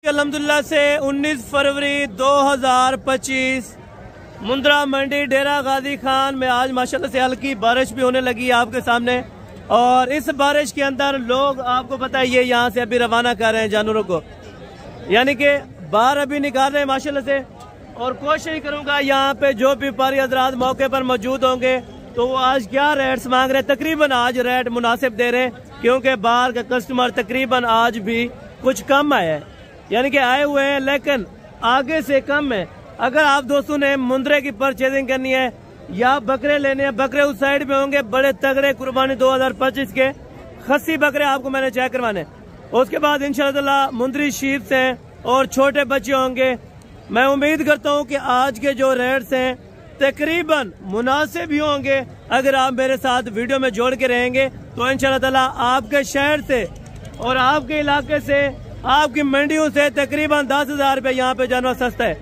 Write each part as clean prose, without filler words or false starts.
अल्हम्दुलिल्लाह से 19 फरवरी 2025 मुंद्रा मंडी डेरा गाजी खान में आज माशाल्लाह से हल्की बारिश भी होने लगी है आपके सामने। और इस बारिश के अंदर लोग आपको पता है ये यहाँ से अभी रवाना कर रहे हैं जानवरों को, यानी कि बाहर अभी निकाल रहे हैं माशाल्लाह से। और कोशिश करूंगा यहाँ पे जो व्यापारी हजरात मौके पर मौजूद होंगे तो वो आज क्या रेट्स मांग रहे हैं, तकरीबन आज रेट मुनासिब दे रहे हैं क्योंकि बाहर का कस्टमर तकरीबन आज भी कुछ कम आया है, यानी कि आए हुए हैं लेकिन आगे से कम है। अगर आप दोस्तों ने मुंद्रे की परचेजिंग करनी है या बकरे लेने हैं, बकरे उस साइड में होंगे बड़े तगड़े कुर्बानी 2025 के खस्सी बकरे आपको मैंने चेक करवाने। उसके बाद इंशाअल्लाह मुंद्री शीप्स हैं और छोटे बच्चे होंगे। मैं उम्मीद करता हूं कि आज के जो रेट्स हैं तकरीबन मुनासिब ही होंगे। अगर आप मेरे साथ वीडियो में जोड़ के रहेंगे तो इंशाअल्लाह आपके शहर से और आपके इलाके से आपकी मंडियों से तकरीबन 10,000 रुपये यहाँ पे जानवर सस्ता है।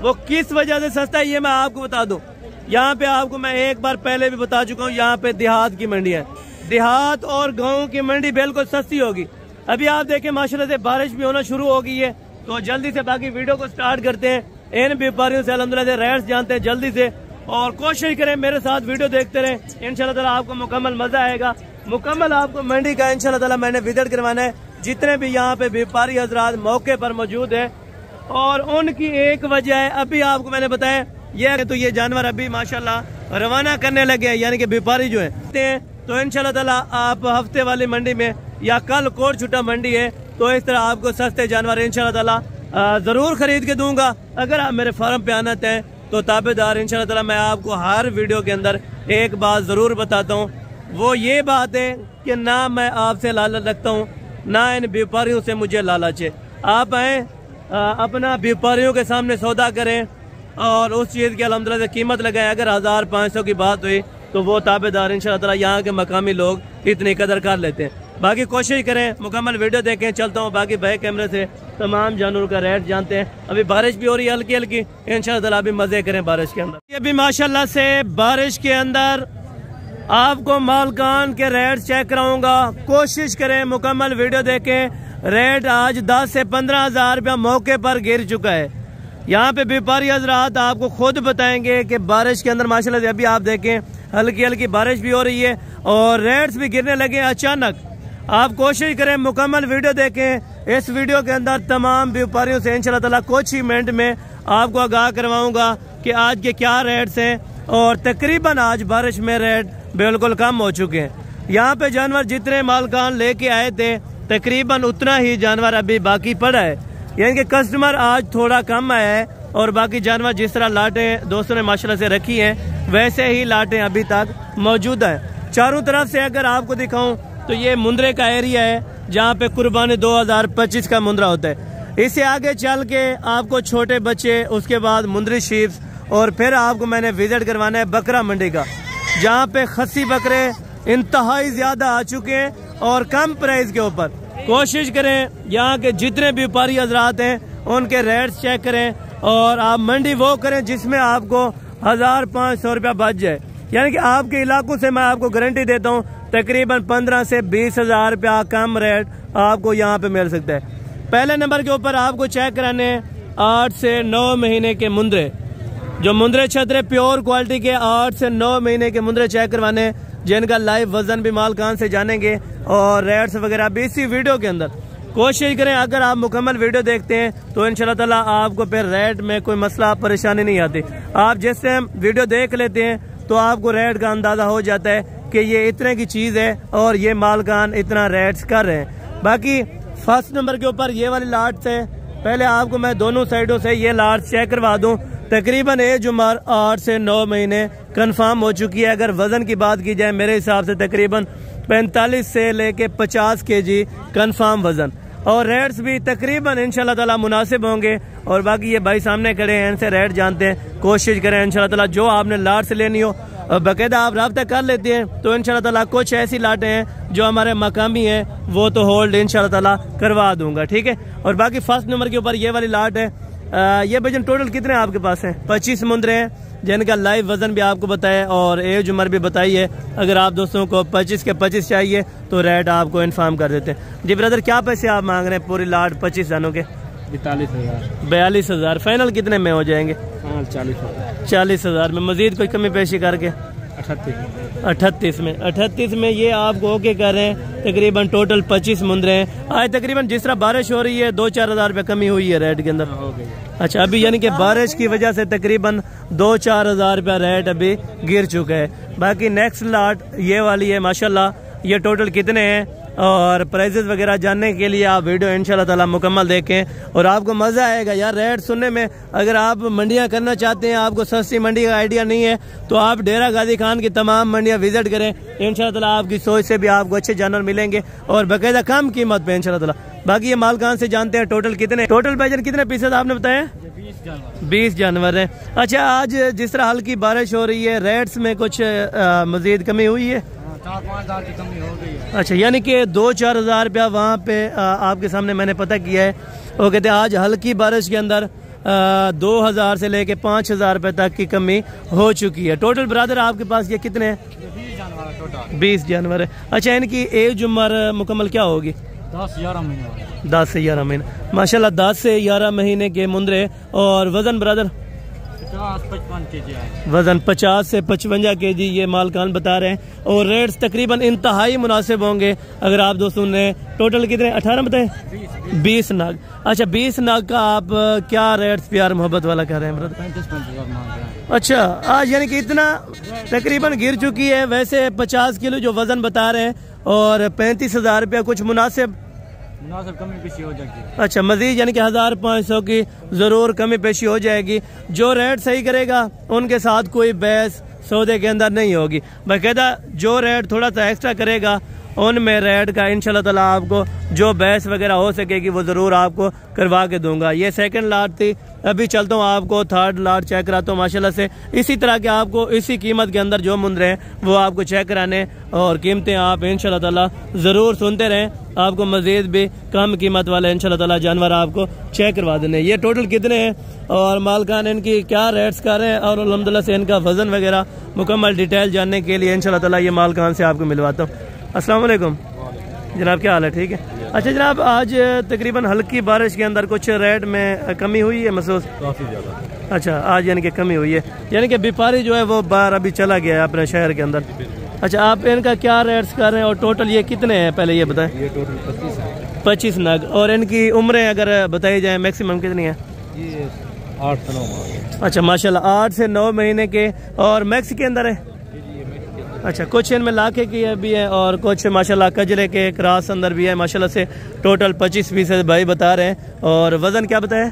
वो किस वजह से सस्ता है ये मैं आपको बता दूं। यहाँ पे आपको मैं एक बार पहले भी बता चुका हूँ, यहाँ पे देहात की मंडी है, देहात और गाँव की मंडी बिल्कुल सस्ती होगी। अभी आप देखें माशाल्लाह से बारिश भी होना शुरू हो गई है तो जल्दी से बाकी वीडियो को स्टार्ट करते हैं। इन व्यापारियों से अल्हम्दुलिल्लाह से रेट्स जानते हैं जल्दी से, और कोशिश करें मेरे साथ वीडियो देखते रहें। इंशाअल्लाह आपको मुकम्मल मजा आएगा। मुकम्मल आपको मंडी का इंशाअल्लाह मैंने विजिट करवाना है। जितने भी यहाँ पे व्यापारी हजरात मौके पर मौजूद है और उनकी एक वजह है अभी आपको मैंने बताया ये है तो ये जानवर अभी माशाल्लाह रवाना करने लगे हैं, यानी कि व्यापारी जो है तो इंशाअल्लाह आप हफ्ते वाली मंडी में या कल कोट छुट्टा मंडी है तो इस तरह आपको सस्ते जानवर इंशाअल्लाह जरूर खरीद के दूंगा। अगर आप मेरे फार्म पे आना चाहें तो ताबेदार इंशाअल्लाह मैं आपको हर वीडियो के अंदर एक बात जरूर बताता हूँ, वो ये बात है कि ना मैं आपसे लालच रखता हूँ ना इन व्यापारियों से मुझे लालच है। आप आए अपना व्यापारियों के सामने सौदा करें और उस चीज़ की अल्हम्दुलिल्लाह से कीमत लगाएं। अगर 1500 की बात हुई तो वो ताबेदार इंशाअल्लाह यहाँ के मकामी लोग इतनी कदर कर लेते हैं। बाकी कोशिश करें मुकम्मल वीडियो देखें। चलता हूँ बाकी बैक कैमरे से तमाम जानवरों का रेट जानते हैं। अभी बारिश भी हो रही है हल्की हल्की, इंशाअल्लाह अभी मजे करें बारिश के अंदर। अभी माशाल्लाह से बारिश के अंदर आपको मालकान के रेट चेक कराऊंगा। कोशिश करें मुकम्मल वीडियो देखें। रेट आज 10 से 15,000 रुपया मौके पर गिर चुका है। यहाँ पे व्यापारी हजरात आपको खुद बताएंगे कि बारिश के अंदर माशाल्लाह से अभी आप देखें हल्की हल्की बारिश भी हो रही है और रेट्स भी गिरने लगे अचानक। आप कोशिश करें मुकम्मल वीडियो देखें। इस वीडियो के अंदर तमाम व्यापारियों से इंशाअल्लाह कुछ ही मिनट में आपको आगाह करवाऊंगा कि आज के क्या रेट्स हैं और तकरीबन आज बारिश में रेट बिल्कुल कम हो चुके हैं। यहाँ पे जानवर जितने मालकान लेके आए थे तकरीबन उतना ही जानवर अभी बाकी पड़ा है, यानी कि कस्टमर आज थोड़ा कम आया है और बाकी जानवर जिस तरह लाटें दोस्तों ने माशाल्लाह से रखी हैं वैसे ही लाटें अभी तक मौजूद हैं। चारों तरफ से अगर आपको दिखाऊं तो ये मुंद्रे का एरिया है जहाँ पे कुर्बानी 2025 का मुंद्रा होता है। इससे आगे चल के आपको छोटे बच्चे, उसके बाद मुंद्री शीप्स और फिर आपको मैंने विजिट करवाना है बकरा मंडी का, जहाँ पे खस्सी बकरे इंतहाई ज्यादा आ चुके हैं और कम प्राइस के ऊपर। कोशिश करें यहाँ के जितने व्यापारी हजरात हैं उनके रेट्स चेक करें और आप मंडी वो करें जिसमें आपको 1500 रुपया बच जाए, यानी कि आपके इलाकों से मैं आपको गारंटी देता हूँ तकरीबन 15 से 20,000 रुपया कम रेट आपको यहाँ पे मिल सकता है। पहले नंबर के ऊपर आपको चेक कराने 8 से 9 महीने के मुंद्रे, जो मुंद्रे छतरे प्योर क्वालिटी के 8 से 9 महीने के मुंद्रे चेक करवाने जिनका लाइव वजन भी मालकान से जानेंगे और रेट्स वगैरह भी इसी वीडियो के अंदर। कोशिश करें अगर आप मुकम्मल वीडियो देखते हैं तो इंशाअल्लाह आपको फिर रेट में कोई मसला परेशानी नहीं आती। आप जैसे वीडियो देख लेते हैं तो आपको रेट का अंदाजा हो जाता है कि ये इतने की चीज़ है और ये मालकान इतना रेट्स कर रहे हैं। बाकी फर्स्ट नंबर के ऊपर ये वाली लाट से पहले आपको मैं दोनों साइडों से ये लाट चेक करवा दूं। तकरीबन एज उम्र 8 से 9 महीने कंफर्म हो चुकी है। अगर वजन की बात की जाए मेरे हिसाब से तकरीबन 45 से लेके 50 kg कंफर्म वजन, और रेट्स भी तकरीबन इंशाल्लाह ताला मुनासिब होंगे। और बाकी ये भाई सामने खड़े हैं इनसे रेट जानते हैं। कोशिश करें इंशाल्लाह ताला जो आपने लाट से लेनी हो बाकायदा आप रब्ता कर लेते हैं तो इंशाल्लाह ताला कुछ ऐसी लाटें हैं जो हमारे मकामी हैं वो तो होल्ड इंशाल्लाह ताला करवा दूंगा, ठीक है। और बाकी फर्स्ट नंबर के ऊपर ये वाली लाट है। ये भजन टोटल कितने आपके पास हैं? 25 मुंद्रे हैं जिनका लाइव वजन भी आपको बताया और एज उम्र भी बताई है। अगर आप दोस्तों को 25 के 25 चाहिए तो रेट आपको इन्फॉर्म कर देते हैं। जी ब्रदर क्या पैसे आप मांग रहे हैं पूरी लाट 25 जानों के? 42,000। 42,000 फाइनल कितने में हो जाएंगे? 40,000 में मजीद कोई कमी पेशी करके 38 में ये आपको ओके कर रहे हैं। तकरीबन टोटल 25 मुंदरे हैं। आज तकरीबन जिस तरह बारिश हो रही है 2-4 हज़ार रुपये कमी हुई है रेट के अंदर। अच्छा, अभी यानी कि बारिश की वजह से तकरीबन 2-4 हज़ार रुपया रेट अभी गिर चुका है। बाकी नेक्स्ट लाट ये वाली है माशाल्लाह। ये टोटल कितने हैं और प्राइजेस वगैरह जानने के लिए आप वीडियो इंशाल्लाह ताला मुकम्मल देखें और आपको मज़ा आएगा यार रेट सुनने में। अगर आप मंडियां करना चाहते हैं, आपको सस्ती मंडी का आइडिया नहीं है, तो आप डेरा गाजी खान की तमाम मंडियां विजिट करें। इंशाल्लाह ताला आपकी सोच से भी आपको अच्छे जानवर मिलेंगे और बाकायदा कम कीमत पे इंशाल्लाह ताला। बाकी ये माल कहाँ से जानते हैं? टोटल भाईजान कितने पीसेज आपने बताया? 20 जानवर हैं। अच्छा, आज जिस तरह हल्की बारिश हो रही है रेट्स में कुछ मजीद कमी हुई है? 4-5 हज़ार की कमी हो गई है। अच्छा, यानी कि 2-4 हज़ार रुपया वहाँ पे आपके सामने मैंने पता किया है। वो कहते हैं आज हल्की बारिश के अंदर 2,000 से लेके 5,000 रुपये तक की कमी हो चुकी है। टोटल ब्रदर आपके पास ये कितने हैं? 20 जानवर है। अच्छा, इनकी एज उम्र मुकम्मल क्या होगी? 10 से 11 महीने माशाल्लाह। 10 से 11 महीने के मुंदरे। और वजन ब्रदर? 50-55 kg है। वजन 50 से 55 kg ये मालकान बता रहे हैं। और रेट्स तकरीबन इंतहाई मुनासिब होंगे। अगर आप दोस्तों ने टोटल कितने 18 बताए? 20 नाग। अच्छा, 20 नाग का आप क्या रेट्स प्यार मोहब्बत वाला कर रहे हैं ब्रदर? 35-35 अच्छा, आज यानी कि इतना तकरीबन गिर चुकी है। वैसे 50 किलो जो वजन बता रहे हैं और 35,000 रुपया कुछ मुनासिब कमी पेशी हो जाएगी। अच्छा, मजीद यानी कि 1,500 की जरूर कमी पेशी हो जाएगी। जो रेट सही करेगा उनके साथ कोई बहस सौदे के अंदर नहीं होगी। बाकायदा जो रेट थोड़ा सा एक्स्ट्रा करेगा उनमें रेट का इंशाल्लाह ताला आपको जो बहस वगैरह हो सकेगी वो ज़रूर आपको करवा के दूंगा। ये सेकंड लाट थी। अभी चलता हूँ आपको थर्ड लाट चेक कराता हूँ माशाल्लाह से। इसी तरह के आपको इसी कीमत के अंदर जो मुंदरे हैं वो आपको चेक कराने और कीमतें आप इंशाल्लाह ताला ज़रूर सुनते रहें। आपको मज़ीद भी कम कीमत वाले इंशाल्लाह ताला जानवर आपको चेक करवा देने। ये टोटल कितने हैं और मालकान इनकी क्या रेट्स कर रहे हैं और अल्हम्दुलिल्लाह से इनका वजन वगैरह मुकम्मल डिटेल जानने के लिए इंशाल्लाह ताला ये मालकान से आपको मिलवाता हूँ। अस्सलाम वालेकुम जनाब, क्या हाल है? ठीक है। अच्छा जनाब, आज तकरीबन हल्की बारिश के अंदर कुछ रेट में कमी हुई है महसूस? काफ़ी ज़्यादा। अच्छा, आज यानी कि कमी हुई है, यानी कि व्यापारी जो है वो बाहर अभी चला गया है अपने शहर के अंदर। अच्छा, आप इनका क्या रेट्स कर रहे हैं और टोटल ये कितने हैं पहले ये बताएं? ये टोटल 25 है। 25 नग। और इनकी उम्रें अगर बताई जाए मैक्सिमम कितनी है? ये 8 से 9 अच्छा माशाल्लाह, 8 से 9 महीने के। और मैक्स के अंदर है? अच्छा, कुछ इनमें लाखे की भी है और कुछ माशाल्लाह कजरे के क्रॉस अंदर भी है माशाल्लाह से। टोटल 25 पीसेज भाई बता रहे हैं। और वजन क्या बताया?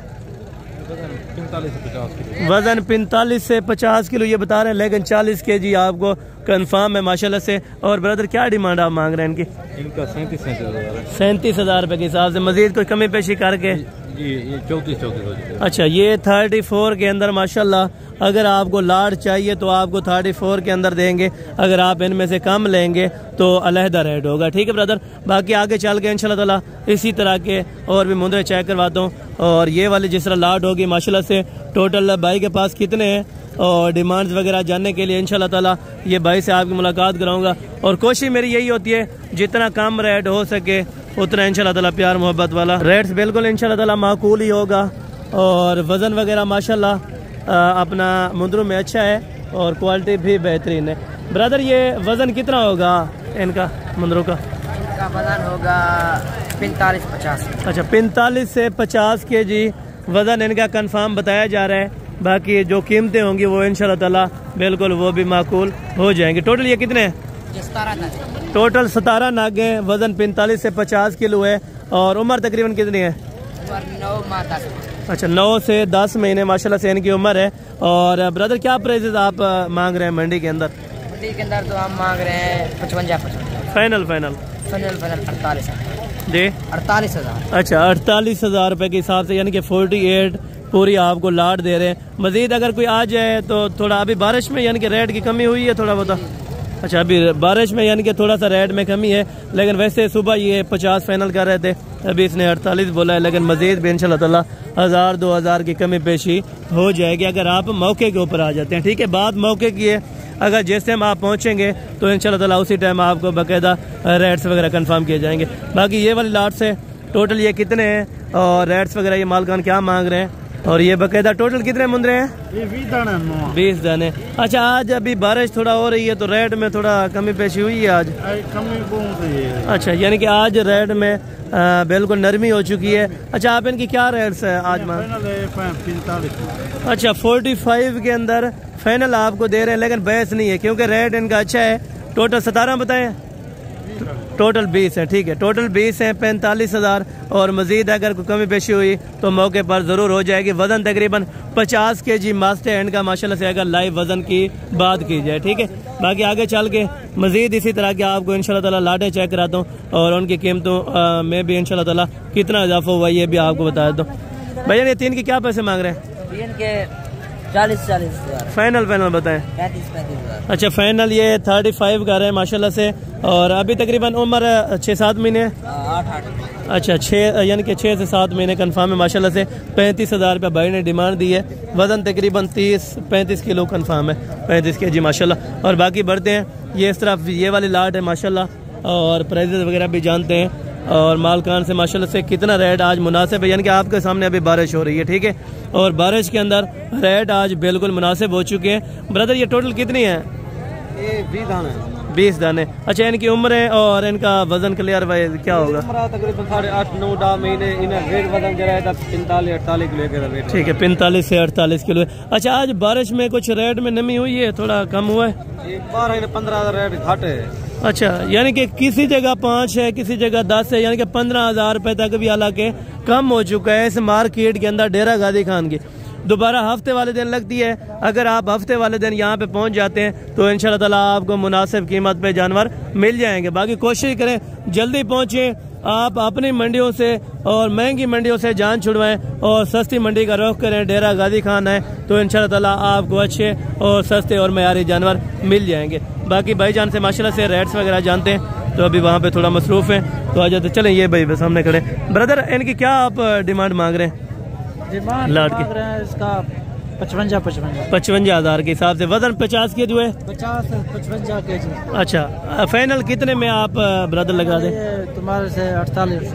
45 से 50 किलो। वजन 45 से 50 किलो ये बता रहे हैं, लेकिन 40 kg आपको कंफर्म है माशाल्लाह से। और ब्रदर क्या डिमांड आप मांग रहे हैं इनकी? इनका 37,000 37,000 रुपये के हिसाब से मजीद कोई कमी पेशी करके ये 34 हो जाएगा। अच्छा, ये 34 के अंदर माशाल्लाह। अगर आपको लाट चाहिए तो आपको 34 के अंदर देंगे। अगर आप इनमें से कम लेंगे तो अलहदा रेट होगा। ठीक है ब्रदर। बाकी आगे चल के इंशाल्लाह ताला इसी तरह के और भी मुंदरे चेक करवाता हूँ। और ये वाली जिस तरह लाट होगी माशाल्लाह से। टोटल भाई के पास कितने हैं और डिमांड्स वगैरह जानने के लिए इंशाल्लाह ताला ये भाई से आपकी मुलाकात कराऊंगा। और कोशिश मेरी यही होती है जितना कम रेट हो सके उतना इंशाल्लाह ताला प्यार मोहब्बत वाला। रेट्स बिल्कुल इंशाल्लाह ताला माकूल ही होगा। और वज़न वगैरह माशाल्लाह अपना मुंदरों में अच्छा है और क्वालिटी भी बेहतरीन है। ब्रदर, ये वज़न कितना होगा इनका मुंदरों का? इनका वज़न होगा 45-50। अच्छा, 45 से 50 kg वज़न इनका कंफर्म बताया जा रहा है। बाकी जो कीमतें होंगी वो इंशाल्लाह ताला बिल्कुल वो भी माकूल हो जाएंगे। टोटल ये कितने हैं? 17 नग। टोटल 17 नाग हैं। वज़न 45 से 50 किलो है। और उम्र तकरीबन कितनी है? 9 माह 10। अच्छा, 9 से 10 महीने माशाल्लाह से इनकी उम्र है। और ब्रदर क्या प्राइसेस आप मांग रहे हैं मंडी के अंदर? मंडी के अंदर तो हम मांग रहे हैं 55। फाइनल 48 जी 48,000। अच्छा, 48,000 रुपये के हिसाब से यानी कि 48 पूरी आपको लाट दे रहे हैं। मजीद अगर कोई आ जाए तो थोड़ा अभी बारिश में यानी कि रेट की कमी हुई है थोड़ा बहुत। अच्छा, अभी बारिश में यानी कि थोड़ा सा रेट में कमी है, लेकिन वैसे सुबह ये 50 फाइनल कर रहे थे, अभी इसने 48 बोला है। लेकिन मजीद भी इंशाल्लाह ताला 1,000-2,000 की कमी पेशी हो जाएगी अगर आप मौके के ऊपर आ जाते हैं। ठीक है, बात मौके की है। अगर जिस टाइम आप पहुंचेंगे तो इंशाल्लाह ताला उसी टाइम आपको बाकायदा रेट्स वगैरह कंफर्म किए जाएंगे। बाकी ये वाली लाट से टोटल ये कितने हैं और रेट्स वगैरह ये मालकान क्या मांग रहे हैं, और ये बकायदा टोटल कितने मुंदरे हैं? 20 दाने। अच्छा, आज अभी बारिश थोड़ा हो रही है तो रेट में थोड़ा कमी पेशी हुई है आज? कमी बहुत है। अच्छा, यानी कि आज रेट में बिल्कुल नरमी हो चुकी है। अच्छा, आप इनकी क्या रेट्स है आज? 45। अच्छा, 45 के अंदर फाइनल आपको दे रहे हैं, लेकिन बहस नहीं है क्योंकि रेट इनका अच्छा है। टोटल 17 बताएं? टोटल 20 है। ठीक है, टोटल 20 है, 45,000। और मजीद अगर कोई कमी पेशी हुई तो मौके पर ज़रूर हो जाएगी। वज़न तकरीबन 50 kg मास्टर हैंड का माशाल्लाह से अगर लाइव वज़न की बात की जाए। ठीक है, बाकी आगे चल के मजीद इसी तरह के आपको इंशाल्लाह ताला लाटें चेक कराता हूँ और उनकी कीमतों में भी इंशाल्लाह ताला कितना इजाफा हुआ ये भी आपको बता देता हूँ। भैया, ये 3 के क्या पैसे मांग रहे हैं? 3 के 40,000 फाइनल बताएं। 35,000। अच्छा, फाइनल ये 35 कर रहे हैं माशाल्लाह से। और अभी तकरीबन उम्र 6-7 महीने? 8। अच्छा, 6 यानी कि 6 से 7 महीने कन्फर्म है माशाल्लाह से। 35,000 रुपये भाई ने डिमांड दी है। वज़न तकरीबन 30-35 किलो कन्फर्म है, 35 kg माशाल्लाह। और बाकी बढ़ते हैं, ये इस तरफ ये वाली लाट है माशाल्लाह और प्राइजेस वगैरह भी जानते हैं और मालकान से माशाल्लाह से कितना रेट आज मुनासिब है। यानी कि आपके सामने अभी बारिश हो रही है। ठीक है, और बारिश के अंदर रेट आज बिल्कुल मुनासिब हो चुके हैं। ब्रदर, ये टोटल कितनी है? 20 दाने। अच्छा, इनकी उम्र और इनका वजन क्लियर क्या होगा? तकरीबन 8-9 महीने। 45-48 किलो। ठीक है, 45 से 48 किलो। अच्छा, आज बारिश में कुछ रेट में नमी हुई है, थोड़ा कम हुआ है? 12-15 रेट घट है। अच्छा, यानी कि किसी जगह 5 है, किसी जगह 10 है, यानी कि 15,000 रुपए तक भी हालांकि कम हो चुका है इस मार्केट के अंदर डेरा गाजी खान की। दोबारा हफ्ते वाले दिन लगती है। अगर आप हफ्ते वाले दिन यहाँ पे पहुँच जाते हैं तो इंशाल्लाह ताला आपको मुनासिब कीमत पे जानवर मिल जाएंगे। बाकी कोशिश करें जल्दी पहुँचे, आप अपनी मंडियों से और महंगी मंडियों से जान छुड़वाएं और सस्ती मंडी का रुख करें। डेरा गाजी खान है तो इंशाल्लाह ताला आपको अच्छे और सस्ते और मयारी जानवर मिल जाएंगे। बाकी भाईजान से माशाल्लाह से रेट्स वगैरह जानते हैं, तो अभी वहाँ पे थोड़ा मसरूफ़ है तो आ जाते। चलें, ये भाई सामने खड़े। ब्रदर, इनकी क्या आप डिमांड मांग रहे हैं? लाट की इसका 55,000 के हिसाब से। वजन 50 के जो है 50-55 kg। अच्छा, फाइनल कितने में आप ब्रदर लगा दें? तुम्हारे से 48।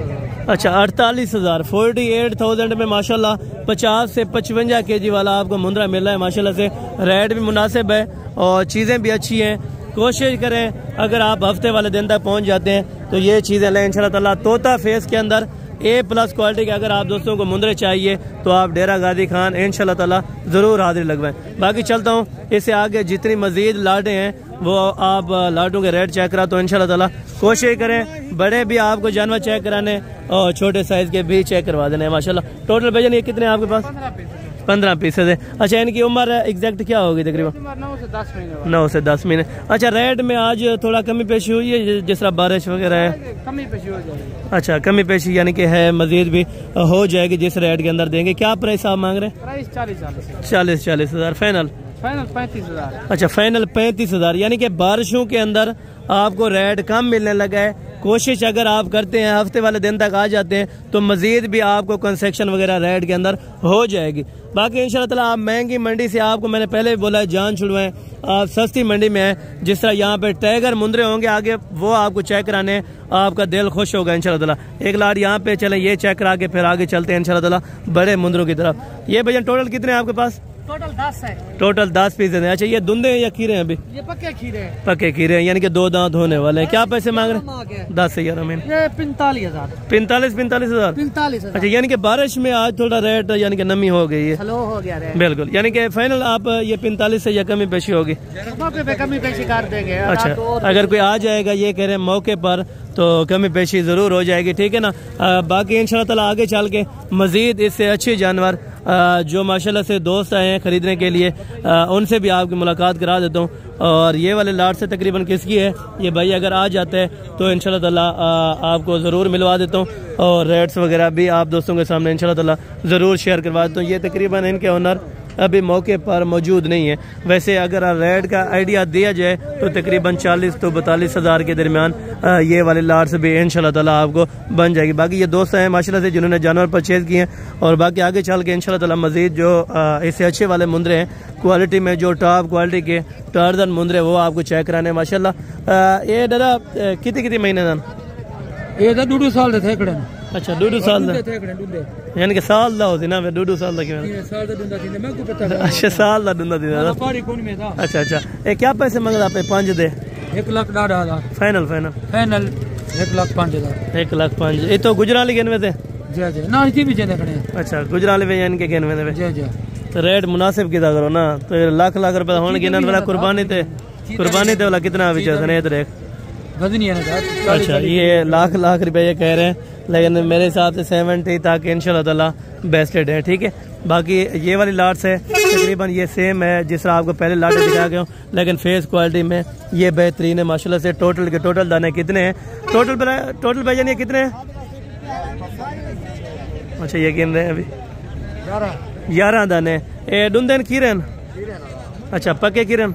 अच्छा, 48,000 48,000 में माशाल्लाह 50 से 55 kg वाला आपको मुंद्रा मिल रहा है माशाल्लाह से। रेट भी मुनासिब है और चीज़ें भी अच्छी हैं। कोशिश करें अगर आप हफ्ते वाले दिन तक पहुंच जाते हैं तो ये चीज़ें लें इंशाल्लाह ताला। तोता फेस के अंदर A+ क्वालिटी के अगर आप दोस्तों को मुंद्रे चाहिए तो आप डेरा गाजी खान इंशाल्लाह ताला ज़रूर हाजिर लगवाएं। बाकी चलता हूँ, इससे आगे जितनी मजीद लाटें हैं वो आप लाटों के रेट चेक करा तो इंशाल्लाह ताला कोशिश करें बड़े भी आपको जानवर चेक कराने और छोटे साइज़ के भी चेक करवा देने माशाल्लाह। टोटल भैया ये कितने आपके पास? 15 पीसेज है। अच्छा, इनकी उम्र एग्जैक्ट क्या होगी तकरीबन? 9 से 10 महीने। अच्छा, रेट में आज थोड़ा कमी पेशी हुई है जिस तरह बारिश वगैरह है? कमी पेशी हो जाएगी। अच्छा, कमी पेशी यानी कि है, मजीद भी हो जाएगी जिस रेट के अंदर देंगे। क्या प्राइस आप मांग रहे हैं? Price 40,000 final? फाइनल 35,000। अच्छा, फाइनल 35,000 यानी कि बारिशों के अंदर आपको रेट कम मिलने लगा है। कोशिश अगर आप करते हैं हफ्ते वाले दिन तक आ जाते हैं तो मजीद भी आपको कंसेक्शन वगैरह रेट के अंदर हो जाएगी। बाकी इंशाल्लाह ताला आप महंगी मंडी से, आपको मैंने पहले भी बोला है, जान छुड़वाएं। आप सस्ती मंडी में हैं, जिस तरह यहाँ पे टाइगर मुंद्रे होंगे आगे वो आपको चेक कराने, आपका दिल खुश होगा इंशाल्लाह ताला। एक लाट यहाँ पे चलें, ये चेक करा के फिर आगे चलते हैं इंशाल्लाह ताला बड़े मुंद्रों की तरफ। ये भैया टोटल कितने हैं आपके पास? टोटल 10 है। टोटल 10 पीस है। अच्छा, ये धुंधे हैं या खीरे हैं? अभी ये पक्के खीरे हैं। पक्के खीरे हैं यानी कि 2 दांत होने वाले हैं। क्या पैसे मांग रहे हैं? 10 से 11 महीने। ये 45,000। 45,000। अच्छा, यानी कि बारिश में आज थोड़ा रेट यानी कि नमी हो गई है, स्लो हो गया रेट। बिल्कुल, यानी कि फाइनल आप ये 45 से या कमी पेशी होगी? मौके पे कमी पेशी कर देंगे। अच्छा, अगर कोई आ जाएगा ये कह रहे हैं मौके पर तो कमी पेशी जरूर हो जाएगी। ठीक है ना। बाकी इंशाल्लाह ताला आगे चल के मजीद इससे अच्छे जानवर जो माशाल्लाह से दोस्त आए हैं खरीदने के लिए उनसे भी आपकी मुलाकात करा देता हूँ। और ये वाले लाट से तकरीबन किसकी है ये भाई अगर आ जाते हैं तो इंशाल्लाह ताला आपको ज़रूर मिलवा देता हूँ और रेट्स वगैरह भी आप दोस्तों के सामने इंशाल्लाह ताला ज़रूर शेयर करवा देता हूँ। ये तकरीबन इनके ओनर अभी मौके पर मौजूद नहीं है। वैसे अगर रेट का आइडिया दिया जाए तो तकरीबन 40 तो 42 हज़ार के दरमियान ये वाले लाट्स भी इंशाल्लाह ताला आपको बन जाएगी। बाकी ये दोस्त हैं माशाल्लाह से जिन्होंने जानवर परचेज़ किए हैं और बाकी आगे चल के इंशाल्लाह ताला मज़ीद जो इससे अच्छे वाले मुंद्रे हैं क्वालिटी में जो टॉप क्वालिटी के टार्जन मुंद्रे वो आपको चेक कराने माशाल्लाह। ये दादा कितने महीने दान ये तो 2 साल थे अच्छा 2 साल दा यानी कि साल दा होती ना 2 साल दा अच्छा साल दा दुंदा दी अच्छा अच्छा ये क्या पैसे मंगदा पे 5 दे 1,50,000 फाइनल 1,05,000 ये तो गुजराली गिनवे थे ना इसी भी जने खड़े अच्छा गुजराली वे यानी के गिनवे थे तो रेट मुनासिब किदा करो ना तो लाख रुपए होने गिनन वाला कुर्बानी ते वाला कितना विचार ने देख वजनी है ना। अच्छा ये लाख रुपए ये कह रहे हैं लेकिन मेरे हिसाब से 70 तक इंशाल्लाह ताला बेस्टेड है ठीक है। बाकी ये वाली लाट्स है तकरीबन ये सेम है जिस तरह आपको पहले लाट दिखा गया हूँ लेकिन फेस क्वालिटी में ये बेहतरीन है माशाल्लाह से। टोटल दाने कितने हैं टोटल भाईजान ये कितने हैं? अच्छा ये गिन रहे हैं अभी 11 दाने ये डुंदन खीरन अच्छा पक्के खीरन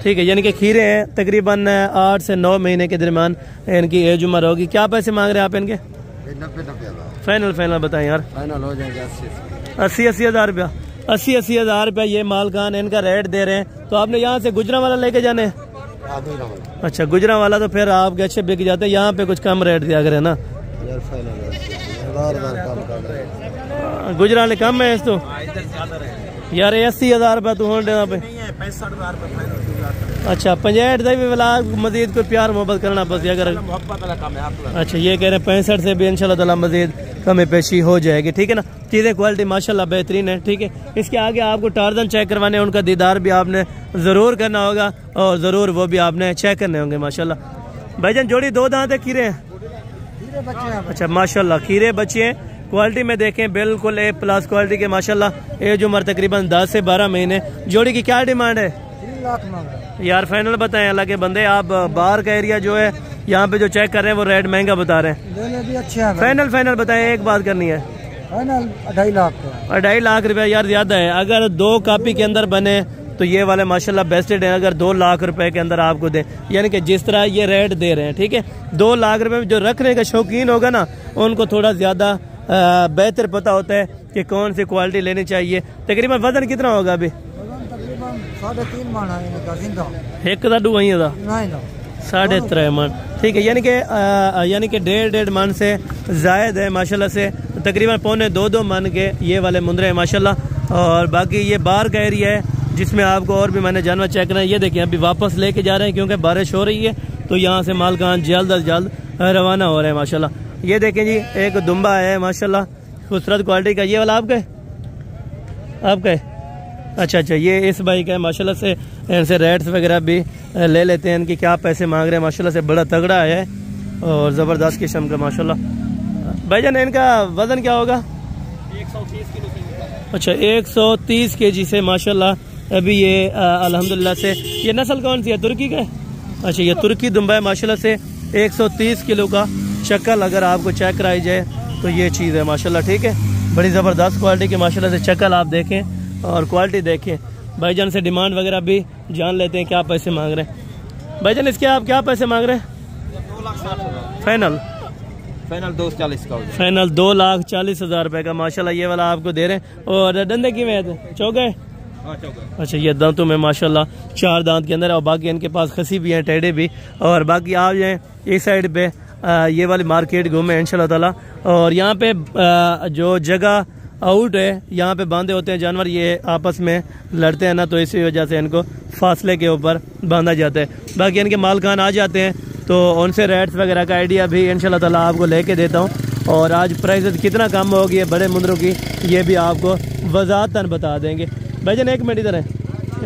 ठीक है यानी कि खीरे हैं तकरीबन 8 से 9 महीने के दरमियान इनकी एज उम्र होगी। क्या पैसे मांग रहे हैं आप इनके? 90 बताएं यार। फाइनल हो जाएगा 80 हज़ार रुपया 80 हज़ार रुपया ये मालकान इनका रेट दे रहे हैं। तो आपने यहाँ से गुजरावाला लेके जाने हैं? अच्छा गुजरावाला तो फिर आपके अच्छे बिक जाते हैं यहाँ पे कुछ कम रेट दिया करें ना गुजराले कम है इस तो यार 80 हज़ार रुपया तू होने देना पे 65,000 अच्छा 65 से भी मजीद कोई प्यार मोहब्बत करना बस अगर अच्छा ये कह रहे हैं 65 से भी इंशाल्लाह ताला मजीद कमी पेशी हो जाएगी ठीक है ना। चीज़ें क्वालिटी माशाल्लाह बेहतरीन है ठीक है। इसके आगे आपको टार्जन चेक करवाने उनका दीदार भी आपने ज़रूर करना होगा और ज़रूर वो भी आपने चेक करने होंगे माशाल्लाह। भाईजान जोड़ी 2 दांत है खीरे हैं अच्छा माशाल्लाह खीरे बच्चे हैं क्वालिटी में देखें बिल्कुल A+ क्वालिटी के माशाल्लाह। एज उम्र तकरीबन 10 से 12 महीने। जोड़ी की क्या डिमांड है? 3 लाख मांग रहा है यार फाइनल बताएं अल्लाह के बंदे आप बाहर का एरिया जो है यहाँ पे जो चेक कर रहे हैं वो रेट महंगा बता रहे हैं। भी अच्छे हैं फाइनल बताएं एक बात करनी है फाइनल 2.5 लाख 2.5 लाख रुपया यार ज्यादा है। अगर 2 कापी के अंदर बने तो ये वाले माशाल्लाह बेस्टेड है। अगर 2 लाख रुपए के अंदर आपको दे यानी कि जिस तरह ये रेट दे रहे हैं ठीक है 2 लाख रुपए में जो रखने का शौकीन होगा ना उनको थोड़ा ज्यादा बेहतर पता होता है कि कौन सी क्वालिटी लेनी चाहिए। तकरीबन वजन कितना होगा अभी? 3.5 मन है एक दू वही 3.5 मन ठीक है यानी कि 1.5 मन से जायद है माशाल्लाह से। तकरीबन 1.25-2 मन के ये वाले मुंदरे हैं माशाल्लाह। और बाकी ये बाहर का एरिया है जिसमें आपको और भी मैंने जानवर चेक करना है। ये देखिए अभी वापस लेके जा रहे हैं क्योंकि बारिश हो रही है तो यहाँ से मालकान जल्द अज जल्द रवाना हो रहे हैं माशाल्लाह। ये देखें जी एक दुम्बा है माशाल्लाह खूबसूरत क्वालिटी का। ये वाला आपका है अच्छा ये इस भाई का है माशाल्लाह से। इनसे रेट्स वगैरह भी ले लेते हैं इनकी क्या पैसे मांग रहे हैं माशाल्लाह से। बड़ा तगड़ा है और ज़बरदस्त किस्म का माशाल्लाह। भाईजान इनका वज़न क्या होगा? 130 किलो अच्छा 130 kg से माशाल्लाह अभी ये अल्हम्दुलिल्लाह से। ये नस्ल कौन सी है? तुर्की का है अच्छा ये तुर्की दुम्बा है माशाल्लाह से। 130 किलो का शक्ल अगर आपको चेक कराई जाए तो ये चीज़ है माशाल्लाह ठीक है। बड़ी ज़बरदस्त क्वालिटी की माशाल्लाह से शक्ल आप देखें और क्वालिटी देखें। भाईजान से डिमांड वगैरह भी जान लेते हैं क्या पैसे मांग रहे हैं। भाईजान इसके आप क्या पैसे मांग रहे हैं? 2,60,000 फाइनल 240 का फाइनल 2,40,000 रुपए का माशाल्लाह ये वाला आपको दे रहे हैं। और डंडे की में चौके अच्छा ये दांतों में माशाल्लाह 4 दांत के अंदर और बाकी इनके पास खसी भी हैं टेढ़े भी। और बाकी आप जाए इस साइड पे ये वाली मार्केट घूमे इंशाल्लाह ताला। और यहाँ पे जो जगह आउट है यहाँ पे बांधे होते हैं जानवर ये आपस में लड़ते हैं ना तो इसी वजह से इनको फासले के ऊपर बांधा जाता है। बाकी इनके मालकान आ जाते हैं तो उनसे रेट्स वगैरह का आइडिया भी इंशाल्लाह ताला आपको लेके देता हूँ। और आज प्राइस कितना कम होगी है बड़े मुंदरों की ये भी आपको वजाहतन बता देंगे। भाईजान एक मिनट इधर है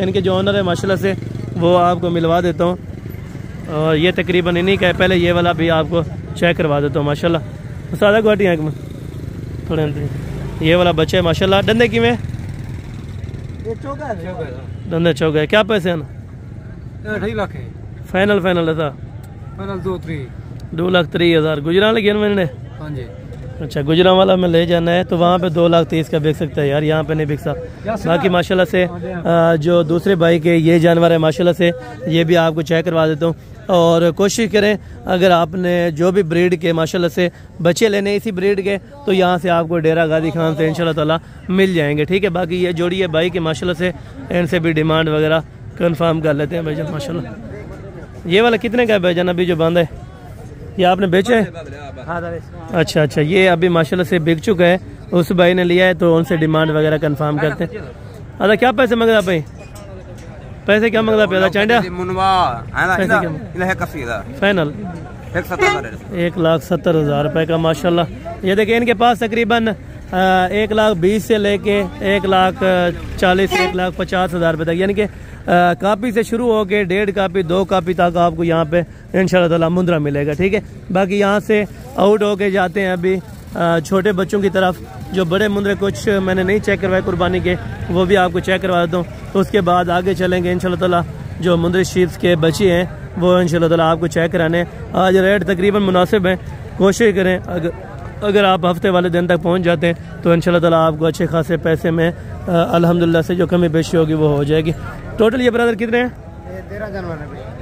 इनके जो ऑनर है माशाल्लाह से वो आपको मिलवा देता हूँ। और ये तकरीबन इन्हीं का है। पहले ये वाला भी आपको चेक करवा देता हूँ माशाल्लाह। सादा गुवाहाटी है थोड़े ये वाला बच्चा है माशाल्लाह। डंडे की में डंडे चौक है। क्या पैसे हैं? 2.5 लाख है फाइनल था 2,30,000 गुजरा लगे मैंने। हाँ जी अच्छा गुजरा वाला में ले जाना है तो वहाँ पे 2,30,000 का बिक सकता है यार यहाँ पे नहीं बिक सकता। बाकी माशाल्लाह से जो दूसरे भाई के ये जानवर है माशाल्लाह से ये भी आपको चेक करवा देता हूँ। और कोशिश करें अगर आपने जो भी ब्रीड के माशाल्लाह से बच्चे लेने इसी ब्रीड के तो यहाँ से आपको डेरा गाजी खान से इंशाल्लाह ताला मिल जाएंगे ठीक है। बाकी ये जोड़ी है भाई के माशाल्लाह से इनसे भी डिमांड वगैरह कंफर्म कर लेते हैं भाईजान माशाल्लाह। ये वाला कितने का है भाईजान अभी जो बांधा है? ये आपने बेचे? अच्छा अच्छा, ये अभी माशाल्लाह से बिक चुका है, उस भाई ने लिया है तो उनसे डिमांड वगैरह कंफर्म करते हैं। अच्छा क्या पैसे मांगता भाई? पैसे क्या मांगता पैदा चांडा? फाइनल 1,70,000 रुपए का माशाल्लाह। ये देखिए इनके पास तकरीबन 1,20,000 से लेके 1,40,000 से 1,50,000 रुपए तक, यानी कि कापी से शुरू हो के 1.5 कापी 2 कापी तक आपको यहाँ पे इंशाल्लाह ताला मुंद्रा मिलेगा। ठीक है, बाकी यहाँ से आउट होके जाते हैं अभी छोटे बच्चों की तरफ। जो बड़े मुंद्रे कुछ मैंने नहीं चेक करवाए कुर्बानी के, वो भी आपको चेक करवा देता हूँ। तो उसके बाद आगे चलेंगे इंशाल्लाह ताला। जो मुंद्रे शीप्स के बच्चे हैं वो इंशाल्लाह ताला आपको चेक कराने। आज रेट तकरीबन मुनासिब है, कोशिश करें अगर आप हफ्ते वाले दिन तक पहुँच जाते हैं तो इंशाल्लाह ताला आपको अच्छे खासे पैसे में अल्हम्दुलिल्लाह से जो कमी बेशी होगी वो हो जाएगी। टोटल ये ब्रदर कितने हैं?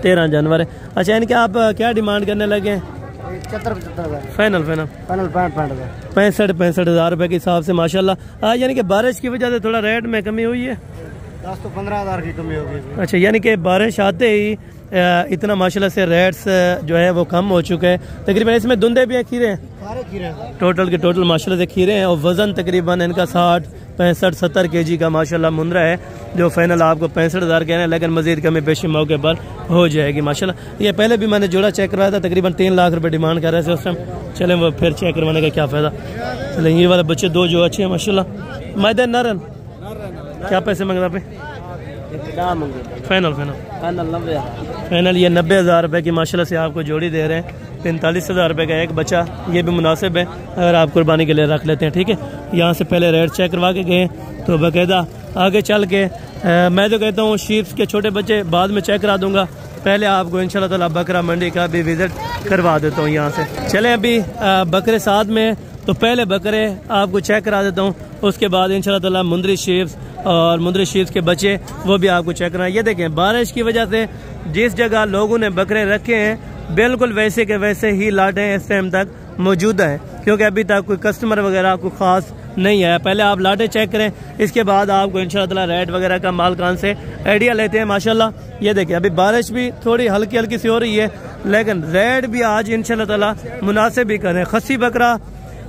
13 जानवर है। अच्छा, इनके आप क्या डिमांड करने लगे हैं? 75,000 फाइनल 65,000 रुपए के हिसाब से माशाल्लाह। यानी कि बारिश की वजह से थोड़ा रेट में कमी हुई है, 10 तो 15,000 की कमी होगी। अच्छा, यानी कि बारिश आते ही इतना माशाल्लाह से रेट्स जो है वो कम हो चुके हैं। तकरीबन इसमें धुंधे भी हैं, खीरे हैं, सारे खीरे हैं, टोटल के टोटल माशाल्लाह से खीरे हैं। और वजन तकरीबन इनका 60, 65, 70 kg का माशाल्लाह मुंद्रा है, जो फाइनल आपको 65,000 कहना है, लेकिन मजीद कमी पेशी मौके पर हो जाएगी माशाल्लाह। ये पहले भी मैंने जोड़ा चेक करवाया था, तकरीबन 3 लाख रुपए डिमांड कर रहे थे उस टाइम। चलें वो फिर चेक करवाने का क्या फ़ायदा। चलें, ये वाले बच्चे 2 जो अच्छे हैं माशाल्लाह। मैदान नारन क्या पैसे मांग रहा पे? फाइनल फाइनल ये 90,000 रुपए की माशाल्लाह से आपको जोड़ी दे रहे हैं। 45,000 रुपए का एक बच्चा, ये भी मुनासिब है अगर आप कुर्बानी के लिए रख लेते हैं। ठीक है, यहाँ से पहले रेट चेक करवा के गए तो बाकायदा आगे चल के मैं तो कहता हूँ शीप्स के छोटे बच्चे बाद में चेक करा दूंगा, पहले आपको इंशाल्लाह ताला बकरा मंडी का भी विजिट करवा देता हूँ यहाँ से। चलें, अभी बकरे साथ में, तो पहले बकरे आपको चेक करा देता हूँ, उसके बाद इंशाल्लाह ताला मुंद्री शीप्स और मुंद्री शीप्स के बच्चे वो भी आपको चेक कराएं। ये देखें, बारिश की वजह से जिस जगह लोगों ने बकरे रखे हैं बिल्कुल वैसे के वैसे ही लाटें इस टाइम तक मौजूद हैं, क्योंकि अभी तक कोई कस्टमर वगैरह कोई ख़ास नहीं आया। पहले आप लाटें चेक करें, इसके बाद आपको इंशाल्लाह ताला रेट वगैरह का मालकान से आइडिया लेते हैं माशाल्लाह। ये देखिए, अभी बारिश भी थोड़ी हल्की हल्की सी हो रही है, लेकिन रेट भी आज इंशाल्लाह ताला मुनासिब ही करें। खस्सी बकरा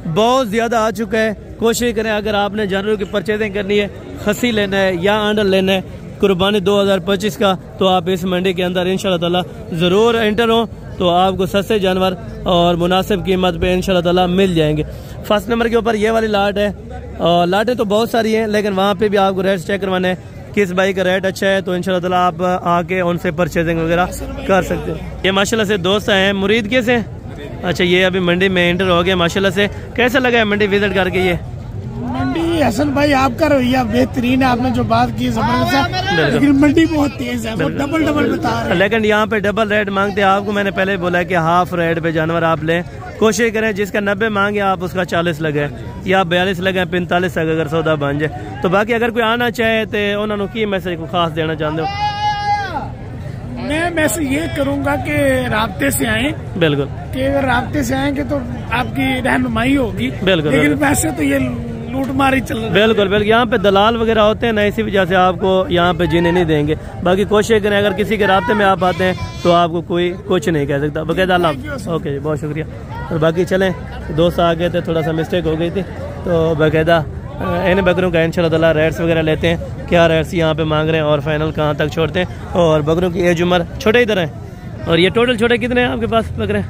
बहुत ज़्यादा आ चुका है, कोशिश करें अगर आपने जानवरों की परचेजिंग करनी है, खस्सी लेना है या आंडल लेना है कुर्बानी 2025 का, तो आप इस मंडी के अंदर इंशाल्लाह ताला ज़रूर एंटर हो, तो आपको सस्ते जानवर और मुनासिब कीमत पे इंशाल्लाह ताला मिल जाएंगे। फर्स्ट नंबर के ऊपर ये वाली लाट है, और लाटें तो बहुत सारी हैं, लेकिन वहाँ पे भी आपको रेट चेक करवाना है, किस भाई का रेट अच्छा है, तो इंशाल्लाह ताला आप आके उनसे परचेजिंग वगैरह कर सकते हैं। ये माशाल्लाह से दोस्त हैं मुरीद के से। अच्छा, ये अभी मंडी में एंटर हो गया माशाल्लाह से। कैसा लगा है मंडी विजिट करके? ये मंडी हसन भाई आपका रवैया बेहतरीन है, आपने जो बात की जबरदस्त है, लेकिन मंडी बहुत तेज है, वो डबल बता रहे हैं। लेकिन यहाँ पे डबल रेट मांगते हैं। आपको मैंने पहले बोला कि हाफ रेट पे जानवर आप लें, कोशिश करें जिसका 90 मांगे आप उसका 40 लगे या 42 लगे, 45 तक अगर सौदा बन जाए। तो बाकी अगर कोई आना चाहे तो उन्होंने की मैसेज को खास देना चाहते हो? मैं मैसेज ये करूंगा कि राब्ते से आए, बिल्कुल, कि अगर राब्ते से आएंगे तो आपकी रहनुमाई होगी, बिल्कुल, लेकिन वैसे तो ये लूट मारी चल रही है। बिल्कुल बिल्कुल, यहाँ पे दलाल वगैरह होते हैं ना, इसी वजह से आपको यहाँ पे जीने नहीं देंगे। बाकी कोशिश करें अगर किसी के रास्ते में आप आते हैं तो आपको कोई कुछ नहीं कह सकता। बकायदा अल्लाह। ओके जी, बहुत शुक्रिया। और बाकी चलें, दोस्त आ गए थे, थोड़ा सा मिस्टेक हो गई थी, तो बाकायदा इन बकरों का इंशाल्लाह ताला रेट्स वगैरह लेते हैं, क्या रेट्स यहाँ पे मांग रहे हैं और फाइनल कहाँ तक छोड़ते हैं। और बकरों की एज उम्र छोटे इधर है। और ये टोटल छोटे कितने हैं आपके पास बकरे?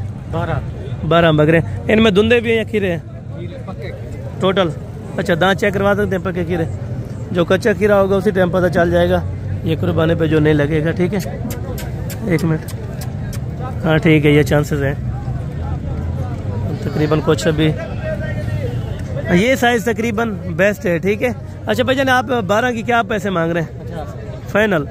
12 बकरे। इनमें धुंधे भी हैं या खीरे हैं टोटल? अच्छा, दांत चेक करवा सकते हैं पक्के खीरे? जो कच्चा खीरा होगा उसी टाइम पता चल जाएगा, ये कुर्बानी पे जो नहीं लगेगा। ठीक है, 1 मिनट। हाँ ठीक है, ये चांसेस हैं तकरीबन कुछ अभी ये साइज तकरीबन बेस्ट है। ठीक है। अच्छा भाईजान, आप 12 की क्या पैसे मांग रहे हैं? फाइनल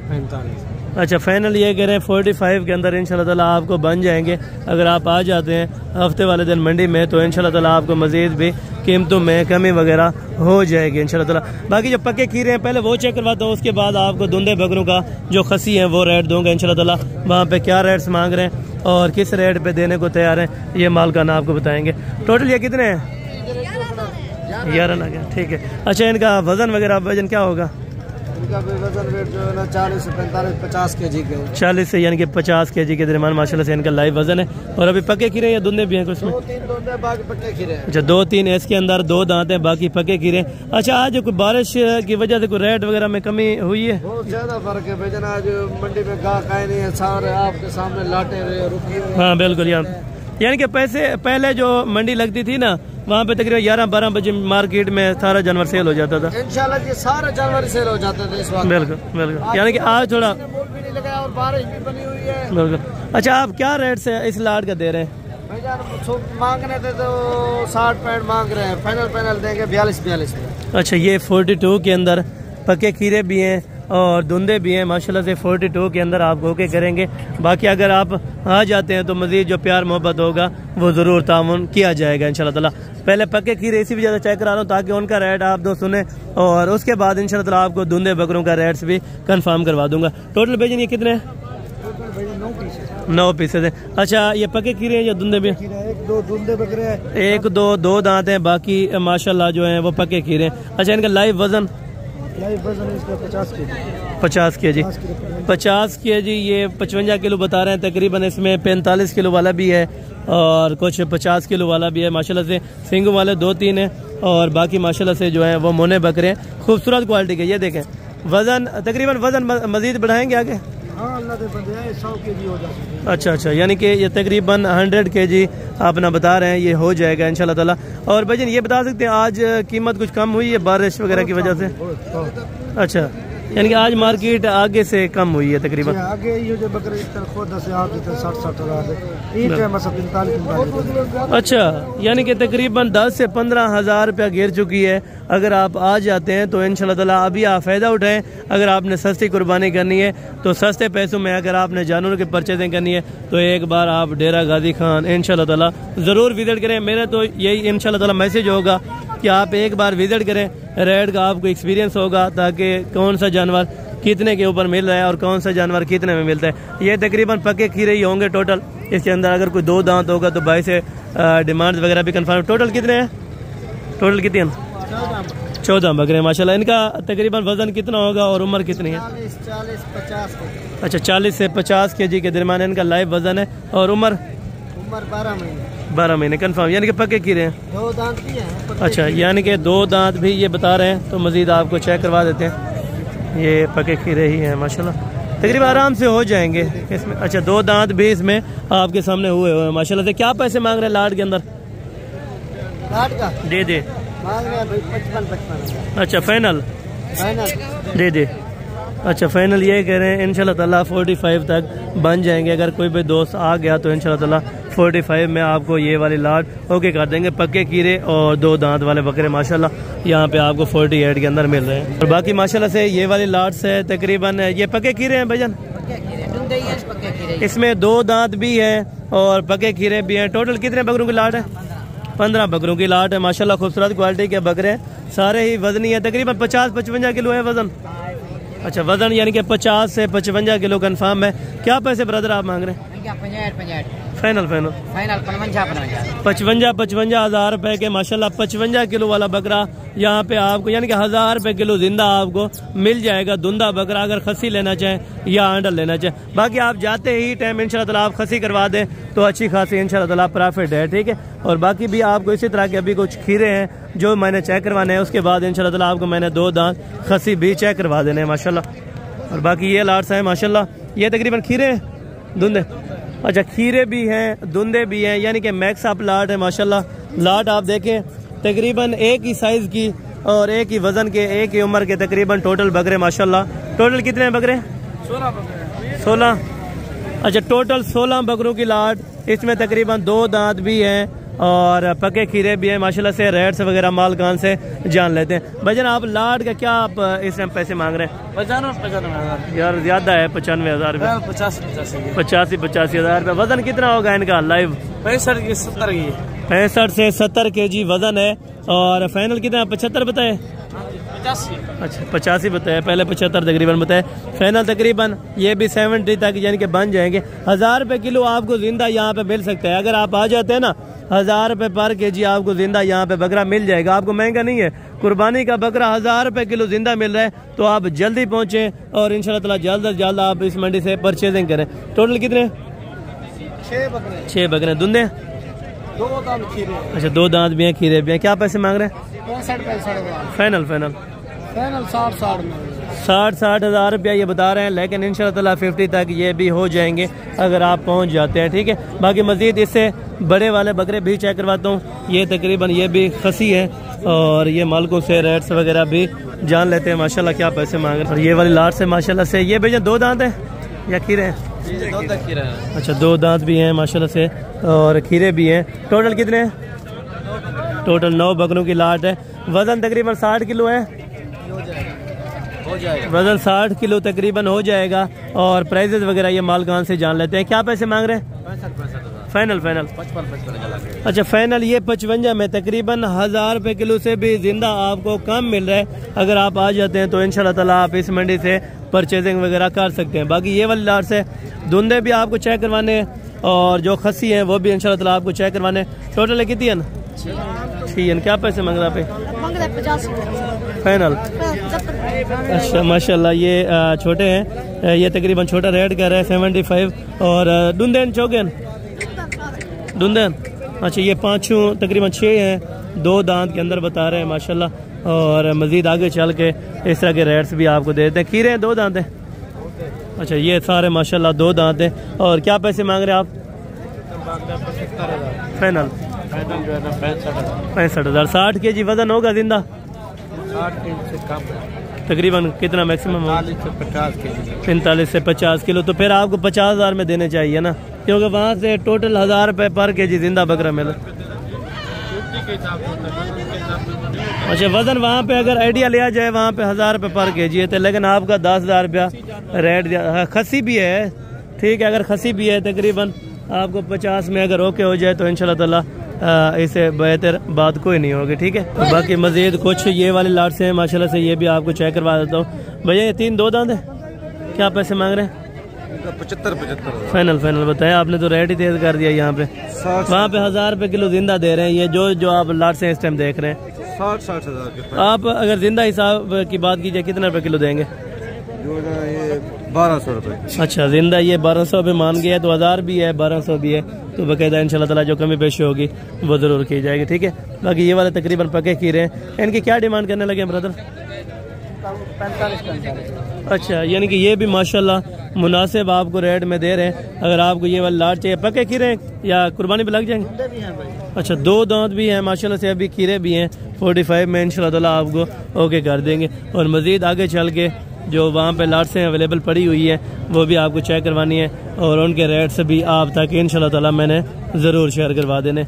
45। अच्छा, फाइनल ये कह रहे हैं 45 के अंदर इंशाल्लाह ताला आपको बन जाएंगे। अगर आप आ जाते हैं हफ्ते वाले दिन मंडी में तो इंशाल्लाह ताला आपको मजीद भी कीमतों में कमी वगैरह हो जाएगी इंशाल्लाह ताला। बाकी जो पक्के खीरे हैं पहले वो चेक करवाता हूँ, उसके बाद आपको धुंधे बकरों का जो खसी है वो रेट दूंगा इंशाल्लाह ताला। वहाँ पे क्या रेट्स मांग रहे हैं और किस रेट पे देने को तैयार हैं, ये माल का नाम आपको बताएंगे। टोटल ये कितने हैं? 11 लगे। ठीक है। अच्छा, इनका वजन वगैरह क्या होगा? इनका भी वजन वेट जो है ना 40 से 45 50 kg के 40 से यानी कि 50 kg के दरमियान माशाल्लाह से इनका लाइव वजन है। और अभी पके खीरे या दुंदे भी हैं कुछ में? 2-3 दोंदे बाकी पक्के खीरे। अच्छा 2-3 इसके अंदर 2 दांत हैं, बाकी पके खीरे। अच्छा आज कोई बारिश की वजह से कोई रेट वगैरह में कमी हुई है? बहुत ज्यादा फर्क है भाईजान, आज मंडी में गाहक आए नहीं है, सारे आपके सामने लाटे रहे रुकी हुई। हाँ बिल्कुल यानी कि पैसे पहले जो मंडी लगती थी ना वहाँ पे तकरीबन 11-12 बजे मार्केट में सारा जानवर सेल हो जाता था। इंशाल्लाह जी सारा जानवर सेल हो जाते थे इस वक्त। बिल्कुल यानी कि आज थोड़ा मूल भी नहीं लगा और बारिश भी बनी हुई है। बिल्कुल। अच्छा आप क्या रेट से इस लाट का दे रहे हैं? भाईजान मांग रहे थे तो 60-65 मांग रहे हैं, फाइनल देंगे 42 में। अच्छा ये 42 के अंदर पके खीरे भी हैं और धुंधे भी हैं माशाल्लाह से 42 के अंदर आप ओके करेंगे। बाकी अगर आप आ जाते हैं तो मज़ीद जो प्यार मोहब्बत होगा वो ज़रूर तामुन किया जाएगा इंशाल्लाह ताला। पहले पके खीरे इसी वजह से चेक करा रहा हूँ ताकि उनका रेट आप दो सुने और उसके बाद इंशाल्लाह ताला आपको धुंधे बकरों का रेट्स भी कंफर्म करवा दूंगा। टोटल भेजन ये कितने हैं? 9 पीसेज है। अच्छा ये पके खीरे हैं या धुंधे भी? 1-2 धुंधे बकरे हैं, 1-2 दांत हैं, बाकी माशाल्लाह जो है वो पके खीरे हैं। अच्छा इनका लाइव वजन? लाइव वजन इसका 50 kg। 50 kg 50 kg ये 55 किलो बता रहे हैं तकरीबन। इसमें 45 किलो वाला भी है और कुछ 50 किलो वाला भी है माशाल्लाह से। सिंगों वाले 2-3 हैं और बाकी माशाल्लाह से जो है वो मोने बकरे हैं, खूबसूरत क्वालिटी के। ये देखें वजन तकरीबन वजन मजीद बढ़ाएंगे आगे? हाँ अल्लाह दे बंदे 100 kg हो जाए। अच्छा यानी कि ये तकरीबन 100 kg आप ना बता रहे हैं, ये हो जाएगा इंशाल्लाह ताला। और भाईजान ये बता सकते हैं आज कीमत कुछ कम हुई है बारिश वगैरह की वजह से? अच्छा यानी कि आज मार्केट आगे से कम हुई है तकरीबन? आगे ये जो बकरे खुद 60-60 हज़ार। अच्छा यानी कि तकरीबन 10 से 15 हज़ार रुपया गिर चुकी है। अगर आप आ जाते हैं तो इंशाल्लाह ताला अभी आप फ़ायदा उठाएं। अगर आपने सस्ती कुर्बानी करनी है तो सस्ते पैसों में अगर आपने जानवरों की परचेजिंग करनी है तो एक बार आप डेरा गाजी खान इंशाल्लाह ताला ज़रूर विजिट करें। मेरा तो यही इंशाल्लाह ताला मैसेज होगा कि आप एक बार विजिट करें, रेट का आपको एक्सपीरियंस होगा ताकि कौन सा जानवर कितने के ऊपर मिल रहा है और कौन सा जानवर कितने में मिलता है। ये तकरीबन पके खीरे ही होंगे टोटल। इसके अंदर अगर कोई 2 दांत होगा तो 22 से डिमांड वगैरह भी कंफर्म। टोटल कितने हैं? टोटल कितने हैं? 14 बकरे माशाल्लाह। इनका तकरीबन वजन कितना होगा और उम्र कितनी है? 40-50। अच्छा 40 से 50 kg के दरमियान इनका लाइव वजन है और उम्र 12 महीने कंफर्म। यानी कि पके खीरे हैं, 2 दांत भी हैं। अच्छा यानी कि 2 दांत भी ये बता रहे हैं तो मजीद आपको चेक करवा देते हैं। ये पके खीरे ही हैं माशाल्लाह, तकरीबन आराम से हो जाएंगे इसमें। अच्छा 2 दांत भी इसमें आपके सामने हुए हुए हैं माशाल्लाह से। क्या पैसे मांग रहे हैं लाट के अंदर? लाट का दे मांग रहे हैं 55। अच्छा फाइनल दे अच्छा फाइनल ये कह रहे हैं इंशाल्लाह ताला 45 तक बन जाएंगे। अगर कोई भी दोस्त आ गया तो इंशाल्लाह ताला 45 में आपको ये वाली लाट ओके कर देंगे। पक्के खीरे और 2 दांत वाले बकरे माशाल्लाह यहाँ पे आपको 48 के अंदर मिल रहे हैं। और बाकी माशाल्लाह से ये वाली लाट से तकरीबन ये पक्के खीरे हैं भाईजान, इसमें 2 दांत भी है और पक्के खीरे भी हैं। टोटल कितने बकरों की लाट है? 15 बकरों की लाट है माशाल्लाह। खूबसूरत क्वालिटी के बकरे सारे ही वजनी है, तकरीबन 50-55 किलो है वजन। अच्छा वजन यानी कि 50 से 55 किलो कंफर्म है। क्या पैसे ब्रदर आप मांग रहे हैं? 50 फाइनल 55 हज़ार रुपए के माशाल्लाह। 55 किलो वाला बकरा यहाँ पे आपको यानी कि 1000 रुपए किलो जिंदा आपको मिल जाएगा। धुंधा बकरा अगर खसी लेना चाहें या अंडर लेना चाहें। बाकी आप जाते ही टाइम इंशाल्लाह ताला आप खसी करवा दें तो अच्छी खासी इंशाल्लाह ताला प्रॉफिट है, ठीक है। और बाकी भी आपको इसी तरह के अभी कुछ खीरे हैं जो मैंने चेक करवाने हैं, उसके बाद इंशाल्लाह ताला आपको मैंने 2 दांत खसी भी चेक करवा देने हैं माशाल्लाह। और बाकी ये लाट्स हैं माशाल्लाह। ये तकरीबन खीरे हैं धुंधे? अच्छा खीरे भी हैं धुंधे भी हैं यानी कि मैक्स अप लाट है माशाल्लाह। लाट आप देखें तकरीबन एक ही साइज़ की और एक ही वजन के एक ही उम्र के तकरीबन टोटल बकरे माशाल्लाह। टोटल कितने हैं बकरे? 16। अच्छा टोटल 16 बकरों की लाट। इसमें तकरीबन 2 दांत भी हैं और पके खीरे भी हैं माशाल्लाह से। रेट्स वगैरह माल कान से जान लेते हैं। भजन आप लाट का क्या आप इस टाइम पैसे मांग रहे हैं? 95 यार ज़्यादा है 95 हज़ार रुपये। 85 हज़ार रुपये। वजन कितना होगा इनका लाइव? 65 से 70 kg वजन है। और फाइनल कितना? 75 बताए? 85। अच्छा 85 बताया, पहले 75 तकरीबन बताए। फाइनल तकरीबन ये भी 70 तक यानी कि बन जाएंगे। 1000 रुपये किलो आपको जिंदा यहाँ पे मिल सकता है। अगर आप आ जाते हैं ना 1000 रुपये पर केजी आपको जिंदा यहाँ पे बकरा मिल जाएगा। आपको महंगा नहीं है, कुर्बानी का बकरा 1000 रुपये किलो जिंदा मिल रहा है। तो आप जल्दी पहुँचे और इंशाल्लाह ताला जल्द से जल्द आप इस मंडी से परचेजिंग करें। टोटल कितने? 6 बकरे। दुंदे? 2 दांत खीरे। अच्छा 2 दांत भी हैं, खीरे भी हैं। क्या पैसे मांग रहे हैं? 65 फाइनल 60 हज़ार रुपया ये बता रहे हैं, लेकिन इंशाल्लाह ताला 50 तक ये भी हो जाएंगे अगर आप पहुंच जाते हैं। ठीक है, बाकी मजीद इससे बड़े वाले बकरे भी चेक करवाता हूँ। ये तकरीबन ये भी खसी है और ये मालकों से रेट्स वगैरह भी जान लेते हैं माशाल्लाह क्या पैसे मांग रहे हैं। और ये वाली लाट से माशाल्लाह से ये भैया 2 दांत है या खीरे हैं? 2 दांत खीरे हैं। अच्छा 2 दांत भी हैं माशाल्लाह से और खीरे भी हैं। टोटल कितने हैं? टोटल 9 बकरों की लाट है। वजन तकरीबन 60 किलो है, वजन 60 किलो तकरीबन हो जाएगा। और प्राइजेस वगैरह ये मालकान से जान लेते हैं। क्या पैसे मांग रहे हैं? फाइनल 55। अच्छा फाइनल ये 55 में तकरीबन 1000 रुपये किलो से भी जिंदा आपको कम मिल रहा है। अगर आप आ जाते हैं तो इंशाल्लाह ताला आप इस मंडी से परचेजिंग वगैरह कर सकते हैं। बाकी ये वाली लाट से धुंधे भी आपको चेक करवाने हैं और जो खसी हैं वो भी इंशाल्लाह ताला आपको चेक करवाने। टोटल कितनी है? 6। क्या पैसे मांग रहा है? फाइनल। अच्छा माशाल्लाह ये छोटे हैं, ये तकरीबन छोटा रेट कह रहा है 75। और दुंदन चौगन दुंदन अच्छा ये 5 तकरीबन 6 हैं, 2 दांत के अंदर बता रहे हैं माशाल्लाह। और मजीद आगे चल के इस तरह के रेट्स भी आपको दे देते हैं। खीरे 2 दांत हैं। अच्छा ये सारे माशाल्लाह 2 दांत हैं। और क्या पैसे मांग रहे हैं आप? फाइनल 65,000। 60 kg वजन होगा जिंदा? 60 kg से कम तकरीबन कितना मैक्सिमम? 45 से 50 किलो। तो फिर आपको 50,000 में देने चाहिए ना, क्योंकि वहाँ से टोटल 1000 रुपये पर केजी जिंदा बकरा मिला। अच्छा वजन वहाँ पे अगर आइडिया लिया जाए वहाँ पे 1000 रुपये पर केजी है, तो लेकिन आपका 10,000 रुपया रेट दिया। खसी भी है, ठीक है, अगर खसी भी है तकरीबन आपको 50 में अगर ओके हो जाए तो इंशाल्लाह ताला इससे बेहतर बात कोई नहीं होगी। ठीक है, तो बाकी मजीद कुछ ये वाले लाट से हैं माशाल्लाह से, ये भी आपको चेक करवा देता हूँ। भैया ये 3 2 दांत है, क्या पैसे मांग रहे हैं? 75 फाइनल बताया आपने, तो रेट ही तेज कर दिया। यहाँ पे वहाँ पे 1000 रुपये किलो जिंदा दे रहे हैं। ये जो आप लाट से इस टाइम देख रहे हैं 60 हज़ार। आप अगर जिंदा हिसाब की बात कीजिए कितना रुपये किलो देंगे? 1200 रुपये। अच्छा जिंदा ये 1200 पे मान गया, तो 1000 भी है 1200 भी है, तो बाकायदा इंशाल्लाह ताला जो कमी पेशी होगी वो ज़रूर की जाएगी। ठीक है, बाकी ये वाले तकरीबन पके खीरे हैं। इनकी क्या डिमांड करने लगे ब्रदर? 45। अच्छा यानी कि ये भी माशाल्लाह मुनासिब आपको रेट में दे रहे हैं। अगर आपको ये वाले लाट चाहिए, पके खीरे या कुर्बानी पे लग जाएंगे? अच्छा 2 दांत भी हैं माशाल्लाह से, अभी खीरे भी हैं। 45 में इंशाल्लाह ताला आपको ओके कर देंगे। और मज़ीद आगे चल के जो वहाँ पे लाट से अवेलेबल पड़ी हुई है वो भी आपको चेक करवानी है और उनके रेट्स भी आप तक इंशाल्लाह ताला मैंने ज़रूर शेयर करवा देने।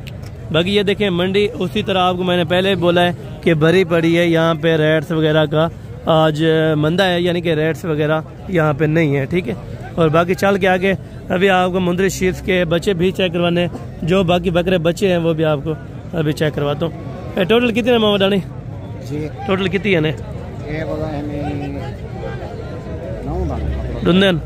बाकी ये देखें मंडी उसी तरह आपको मैंने पहले बोला है कि भरी पड़ी है। यहाँ पे रेट्स वगैरह का आज मंदा है, यानी कि रेट्स वगैरह यहाँ पे नहीं है। ठीक है, और बाकी चल के आगे अभी आपको मुंदरी शीट्स के बच्चे भी चेक करवाने, जो बाकी बकरे बच्चे हैं वो भी आपको अभी चेक करवाता हूँ। टोटल कितने मामा डानी? टोटल कितनी है? दुंदन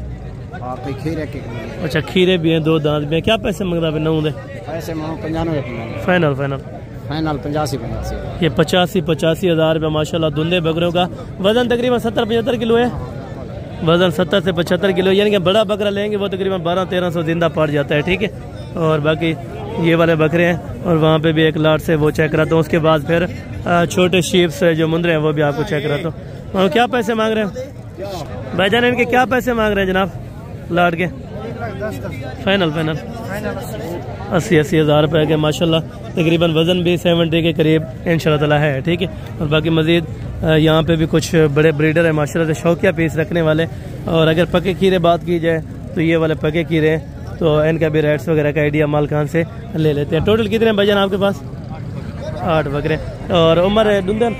अच्छा खीरे भी हैं, 2 दांत भी हैं। क्या पैसे मंग रहा है? 9 दे पैसे 95। फाइनल 85। ये 85 हज़ार रुपये माशाल्लाह दुंदे बकरों का। वजन तकरीबन 70-75 किलो है। वजन 70 से 75 किलो, यानी कि बड़ा बकरा लेंगे वो तकरीबन 1200-1300 जिंदा पड़ जाता है। ठीक है, और बाकी ये वाले बकरे हैं और वहाँ पे भी एक लाट से वो चेक कराता हूँ। उसके बाद फिर छोटे शीप्स जो मुंदरे हैं वो भी आपको चेक कराता हूँ। और क्या पैसे मांग रहे हैं भाईजान? इनके क्या पैसे मांग रहे हैं जनाब लाट के? फाइनल 80 हज़ार रुपये के माशाल्लाह। तकरीबन वज़न भी 70 के करीब इंशाल्लाह ताला है। ठीक है, और बाकी मज़ीद यहाँ पे भी कुछ बड़े ब्रीडर हैं माशाल्लाह से, शौकिया पीस रखने वाले। और अगर पके खीरे बात की जाए तो ये वाले पके खीरे हैं, तो इनका भी रेट्स वगैरह का आइडिया मालकान से ले लेते हैं। टोटल कितने भाईजान आपके पास? 8 बकरे। और उम्र है दुंदन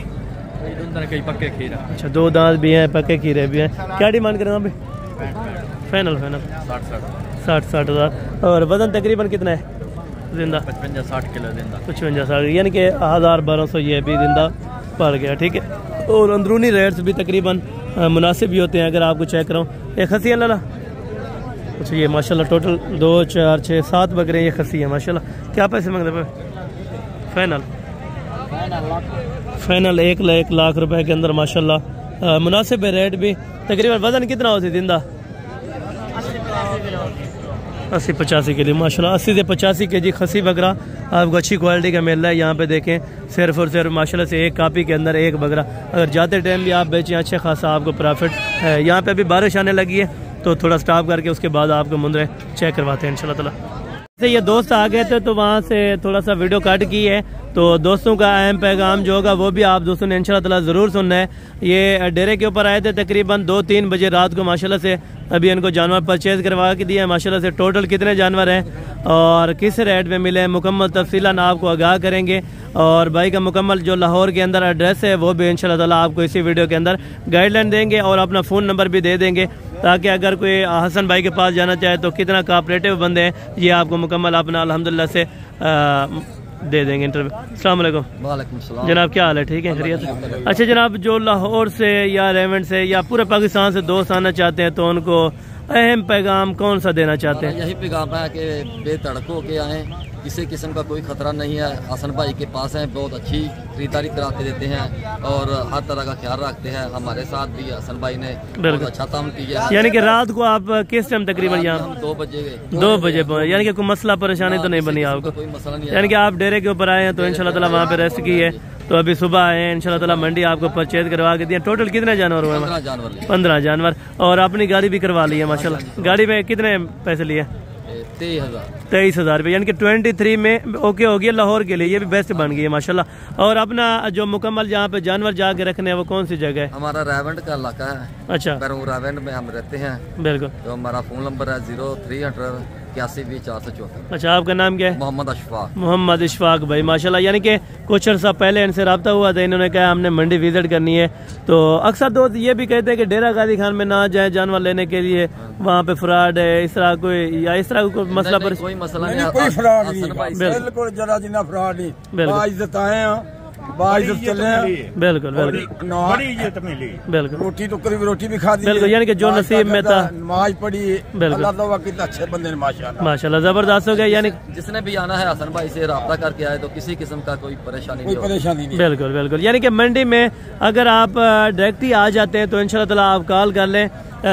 कई पक्के खीरा। अच्छा 2 दांत भी हैं, पके खीरे भी हैं। क्या डिमांड करें अभी? फाइनल 60 हज़ार। और वजन तकरीबन कितना है जिंदा? 55-60 किलो जिंदा। 55-60 यानी कि 1000-1200 ये भी जिंदा पड़ गया। ठीक है, और अंदरूनी रेट्स भी तकरीबन मुनासिब ही होते हैं। अगर आपको चेक कराऊँ, एक खसी अल्लाह अच्छा ये माशाल्लाह टोटल 2 4 6 7 बकरे ये खसी है माशाल्लाह। क्या पैसे मांग रहे हैं? फाइनल 1 लाख रुपए के अंदर माशाल्लाह। मुनासिब है रेट भी। तकरीबन वजन कितना होती जिंदा? 80-85 के लिए माशाल्लाह। 80 से 85 के जी खसी बकरा आपको अच्छी क्वालिटी का मिल रहा है। यहाँ पे देखें सिर्फ और सिर्फ माशाल्लाह से एक कापी के अंदर एक बकरा। अगर जाते टाइम भी आप बेचें अच्छे खासा आपको प्रॉफिट है। यहाँ पे अभी बारिश आने लगी है तो थोड़ा स्टॉप करके उसके बाद आपको मुंदरे चेक करवाते हैं इंशाल्लाह ताला। से ये दोस्त आ गए थे तो वहाँ से थोड़ा सा वीडियो कट की है। तो दोस्तों का अहम पैगाम जो होगा वो भी आप दोस्तों ने इंशाल्लाह ताला ज़रूर सुनना है। ये डेरे के ऊपर आए थे तकरीबन 2-3 बजे रात को माशाल्लाह से। अभी इनको जानवर परचेज़ करवा के दिया है माशाल्लाह से। टोटल कितने जानवर हैं और किस रेट में मिले मुकम्मल तफसीलान आपको आगाह करेंगे। और भाई का मुकम्मल जो लाहौर के अंदर एड्रेस है वो भी इंशाल्लाह ताला आपको इसी वीडियो के अंदर गाइडलाइन देंगे और अपना फ़ोन नंबर भी दे देंगे ताकि अगर कोई हसन भाई के पास जाना चाहे तो कितना कोऑपरेटिव बंदे हैं ये आपको मुकम्मल अपना अल्हम्दुलिल्लाह से दे देंगे इंटरव्यू। अस्सलाम वालेकुम। वालेकुम सलाम जनाब, क्या हाल है? ठीक है, खैरियत? अच्छा जनाब, जो लाहौर से या रेवंड से या पूरे पाकिस्तान से दोस्त आना चाहते हैं तो उनको अहम पैगाम कौन सा देना चाहते हैं? यही पैगाम है कि बेतड़क होके आए, किसी किस्म का कोई खतरा नहीं है। हसन भाई के पास है, बहुत अच्छी खरीदारी कराते देते हैं और हर तरह का ख्याल रखते हैं। हमारे साथ भी हसन भाई ने बहुत अच्छा काम किया। यानी कि रात को आप किस टाइम तकरीबन यहाँ? हम 2 बजे गए। 2 बजे यानी कि कोई मसला परेशानी तो नहीं बनी आपको? कोई मसला नहीं है। यानी कि आप डेरे के ऊपर आए हैं तो इंशाल्लाह ताला वहाँ पे रेस्ट की है। तो अभी सुबह आए हैं इंशाल्लाह ताला, मंडी आपको परचेज करवा के दिया। टोटल कितने जानवर हुए? 15 जानवर। और अपनी गाड़ी भी करवा ली है माशाल्लाह। गाड़ी में कितने पैसे लिए? 23,000 रुपये। यानी कि 23 में ओके हो गया लाहौर के लिए। ये भी बेस्ट बन गई है माशाल्लाह। और अपना जो मुकम्मल जहाँ पे जानवर जाके रखने हैं वो कौन सी जगह है? हमारा रेवंड का इलाका है। अच्छा, रेवंड में हम रहते हैं। बिल्कुल। तो हमारा फ़ोन नंबर है 0300 81 474। अच्छा, आपका नाम क्या है? मोहम्मद अशफाक। मोहम्मद इशफाक भाई माशाल्लाह। यानी कि कुछ अर्सा पहले इनसे रब्ता हुआ था, इन्होंने कहा हमने मंडी विजिट करनी है। तो अक्सर दोस्त ये भी कहते हैं कि डेरा गाजी खान में ना जाए जानवर लेने के लिए, वहाँ पे फ्रॉड है, इस तरह कोई या इस तरह कोई मसला पर? कोई मसला नहीं, कोई फ्रॉड नहीं, बिल्कुल जरा जिना फ्रॉड नहीं। बाइज्जत आए हैं, बाइज्जत चले हैं। बिल्कुल बिल्कुल, बड़ी इज्जत मिली। बिल्कुल, रोटी तो करीब रोटी भी खा दी। बिल्कुल, यानी कि जो नसीब में था। नमाज पढ़ी। बिल्कुल, अल्लाह कितने अच्छे बंदे माशाल्लाह जबरदस्त हो गया। यानी जिसने भी आना है हसन भाई से रब्ता करके आए तो किसी किस्म का कोई परेशानी नहीं। बिल्कुल बिल्कुल, यानी कि मंडी में अगर आप डायरेक्ट ही आ जाते हैं तो इंशाल्लाह ताला आप कॉल कर लें।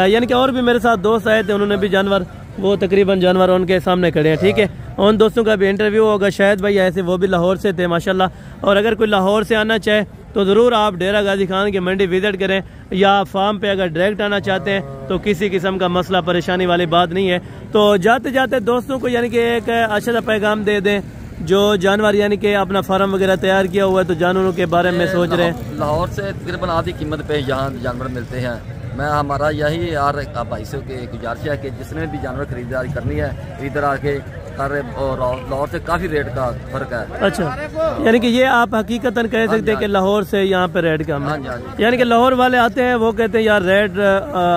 यानी कि और भी मेरे साथ दोस्त आए थे, उन्होंने भी जानवर, वो तकरीबन जानवर उनके सामने खड़े हैं। ठीक है, उन दोस्तों का भी इंटरव्यू होगा। शायद भाई ऐसे वो भी लाहौर से थे माशाल्लाह। और अगर कोई लाहौर से आना चाहे तो ज़रूर आप डेरा गाजी खान की मंडी विजिट करें, या फार्म पे अगर डायरेक्ट आना चाहते हैं तो किसी किस्म का मसला परेशानी वाली बात नहीं है। तो जाते जाते दोस्तों को यानी कि एक अच्छा सा पैगाम दे दें जो जानवर यानी कि अपना फार्म वगैरह तैयार किया हुआ है तो जानवरों के बारे में सोच रहे हैं। लाहौर से तकरीबन आधी कीमत पे यहाँ जानवर मिलते हैं। मैं हमारा यही यार भाई से गुजारिश है कि जिसने भी जानवर खरीदारी करनी है इधर आके करे, और लाहौर से काफ़ी रेट का फर्क है। अच्छा, यानी कि ये आप हकीकतन कह सकते हैं कि लाहौर से यहाँ पे रेट कम है। यानी कि लाहौर वाले आते हैं वो कहते हैं यार रेट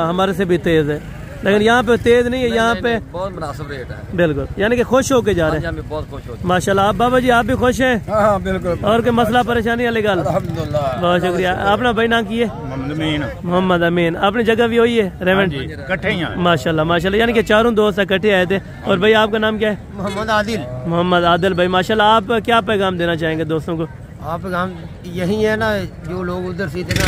हमारे से भी तेज़ है, लेकिन यहाँ पे तेज नहीं है, यहाँ पे बहुत मुनासिब रेट है। बिल्कुल, यानी कि खुश होके जा रहे हैं। बहुत खुश हो माशाल्लाह। आप बाबा जी आप भी खुश हैं? हाँ बिल्कुल। और कोई मसला परेशानी वाली गल? बहुत शुक्रिया। अपना भाई नाम की है? मोहम्मद अमीन। अपनी जगह भी वही है रेवंड? माशाल्लाह माशाल्लाह, यानी कि चारों दोस्त इकट्ठे आए थे। और भाई आपका नाम क्या है? मोहम्मद आदिल। मोहम्मद आदिल भाई माशाल्लाह। आप क्या पैगाम देना चाहेंगे दोस्तों को? आप पैगाम यही है ना, जो लोग उधर से इतना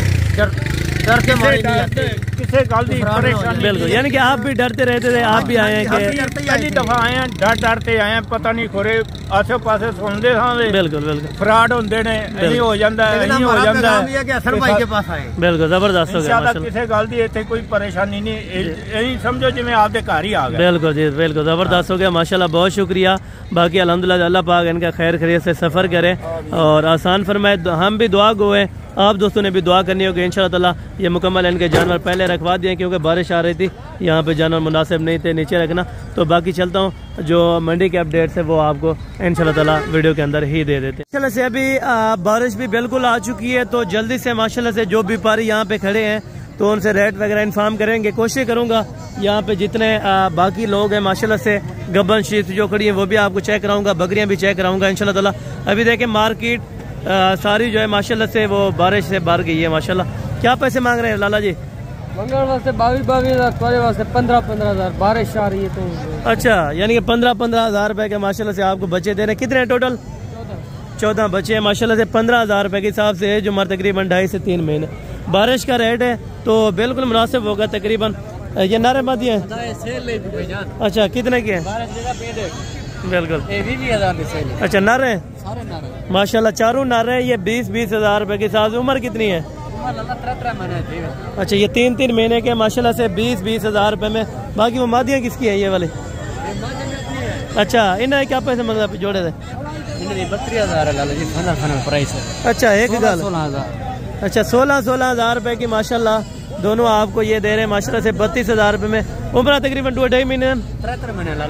डर के मारे नहीं आते, किसे गलती परेशानी। बिल्कुल, यानी कि आप भी डरते रहते थे, आप भी आए हैं कि पहली दफा आए हैं, डरते आए हैं, पता नहीं खोरे आसे पासे सुनते थे। बिल्कुल बिल्कुल, फ्रॉड होंदे ने, नहीं हो जाता है, नहीं हो जाता है कि हसन भाई के पास आए। बिल्कुल जबरदस्त हो गया माशाल्लाह। किसी गल दी इतने कोई परेशानी नहीं, यही समझो जिवें आपके घर ही आ गए। बिल्कुल जी बिल्कुल जबरदस्त हो गया माशाल्लाह, बहुत शुक्रिया। बाकी अल्हम्दुलिल्लाह अल्लाह पाक इनका खैर खैरियत से सफ़र करे और आसान फरमाए। हम भी दुआ गो है, आप दोस्तों ने भी दुआ करनी होगी इंशाल्लाह ताला। ये मुकम्मल इनके जानवर पहले रखवा दिए क्योंकि बारिश आ रही थी, यहाँ पे जानवर मुनासिब नहीं थे नीचे रखना। तो बाकी चलता हूँ, जो मंडी के अपडेट्स है वो आपको इंशाल्लाह ताला वीडियो के अंदर ही दे देते हैं। माशाल्लाह से अभी बारिश भी बिल्कुल आ चुकी है, तो जल्दी से माशाल्लाह से जो व्यापारी यहाँ पे खड़े हैं तो उनसे रेट वगैरह इन्फॉर्म करेंगे। कोशिश करूँगा यहाँ पे जितने बाकी लोग हैं माशाल्लाह से, गब्बन शीत जो खड़ी है वो भी आपको चेक कराऊंगा, बकरियाँ भी चेक कराऊंगा इंशाल्लाह ताला। अभी देखें मार्केट सारी जो है माशाल्लाह से वो बारिश से भर गई है माशाल्लाह। क्या पैसे मांग रहे हैं लाला जी? मंगल वास्ते 22,000 तुम्हारे वास्ते 15,000 बारिश आ रही है तो। अच्छा, यानी कि 15,000 रुपए के माशाल्लाह से आपको बच्चे दे रहे हैं। कितने टोटल? 14 बच्चे हैं माशाल्लाह से। 15,000 रुपए के हिसाब से जो उम्र तकरीबन 2.5 से 3 महीने। बारिश का रेट है तो बिल्कुल मुनासिब होगा तकरीबन। ये नारे मादी है। अच्छा, कितने की है? बिल्कुल। अच्छा, नारे माशाल्लाह चारों नारे। ये 20,000 रुपए के हिसाब से। उम्र कितनी है? अच्छा, ये 3 महीने के माशाल्लाह से 20,000 रुपए में। बाकी वो मादियाँ किसकी है ये वाली? अच्छा, इन्हें क्या पैसे मतलब जोड़े थे? 32,000 प्राइस है। अच्छा, एक गल। अच्छा, 16,000 रुपए की माशाल्लाह दोनों आपको ये दे रहे हैं माशाल्लाह से 32,000 रुपए में। उम्र तकरीबन 2.5 महीने।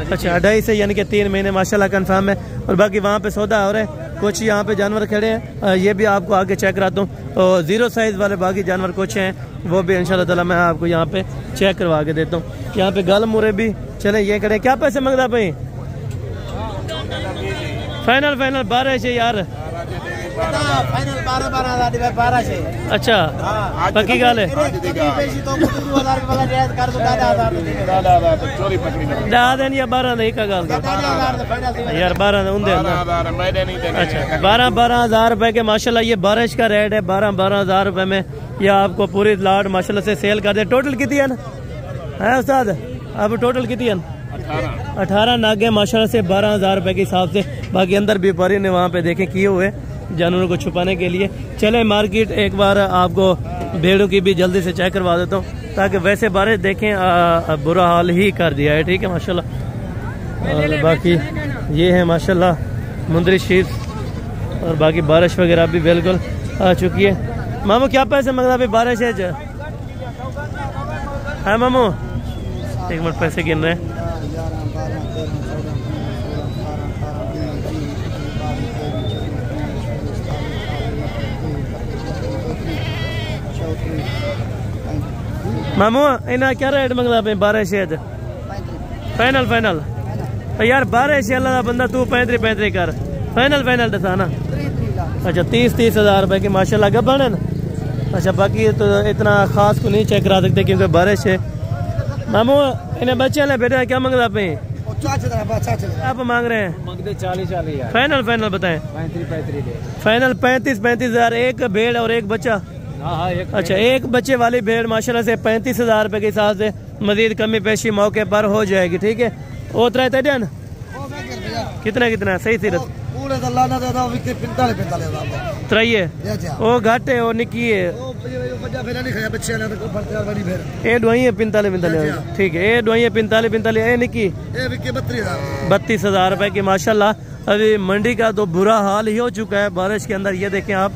अच्छा, 2.5 से यानी कि 3 महीने माशाल्लाह कंफर्म है। और बाकी वहाँ पे सौदा हो रहा है। कुछ यहाँ पे जानवर खड़े हैं, ये भी आपको आगे चेक कराता हूँ। और 0 साइज वाले बाकी जानवर कुछ हैं, वो भी इंशाल्लाह ताला मैं आपको यहाँ पे चेक करवा के देता हूँ। यहाँ पे गल मुरे भी चले ये खड़े। क्या पैसे मंगता भाई? फाइनल 12 है यार। अच्छा, पक्की गाल है। दादन या 12 नहीं का गाल यार। 12 उन्दे। अच्छा, 12,000 रुपए के माशाल्लाह ये बारिश का रेट है। 12,000 रुपए में ये आपको पूरी लाट माशाल्लाह से सेल कर दे। टोटल कितनी है उस्ताद? अब टोटल कितनी है? 18 नागे माशाल्लाह से 12,000 रुपए के हिसाब से। बाकी अंदर व्यापारी ने वहाँ पे देखे किए हुए जानवरों को छुपाने के लिए। चले मार्केट एक बार आपको भेड़ों की भी जल्दी से चेक करवा देता हूँ, ताकि वैसे बारिश देखें बुरा हाल ही कर दिया है। ठीक है माशाल्लाह। और बाकी ये है माशाल्लाह मुंदरी शीर। और बाकी बारिश वगैरह भी बिल्कुल आ चुकी है। मामू क्या पैसे मंगता भाई? बारिश है मामू? एक मिनट, पैसे गिन रहे हैं। मामू इन्हें क्या रेट मंगता पे? 12,000 फाइनल यार। 12,000 का बंदा तू 35 कर। फाइनल दसा ना। अच्छा, 30,000 रुपए की माशाल्लाह गब्बन है ना। अच्छा, बाकी तो इतना खास को नहीं चेक करा सकते क्योंकि बारिश है। मामू इन्हें बच्चे वाले बेटे क्या मंगता पे? आप मांग रहे हैं? 40,000। फाइनल बताएं। 35 फाइनल 35,000। एक भेड़ और एक बच्चा। अच्छा, एक बच्चे वाली भेड़ माशाल्लाह से 35,000 रुपए के हिसाब से मजीद कमी पेशी मौके पर हो जाएगी। ठीक है। वो कितना सही सीरत त्रैये वो घट है वो निकी है। ए डोई है 45 ठीक है। ए डोई है 45 ए निकी 32,000 रुपए की माशाल्लाह। अभी मंडी का तो बुरा हाल ही हो चुका है बारिश के अंदर। ये देखें आप,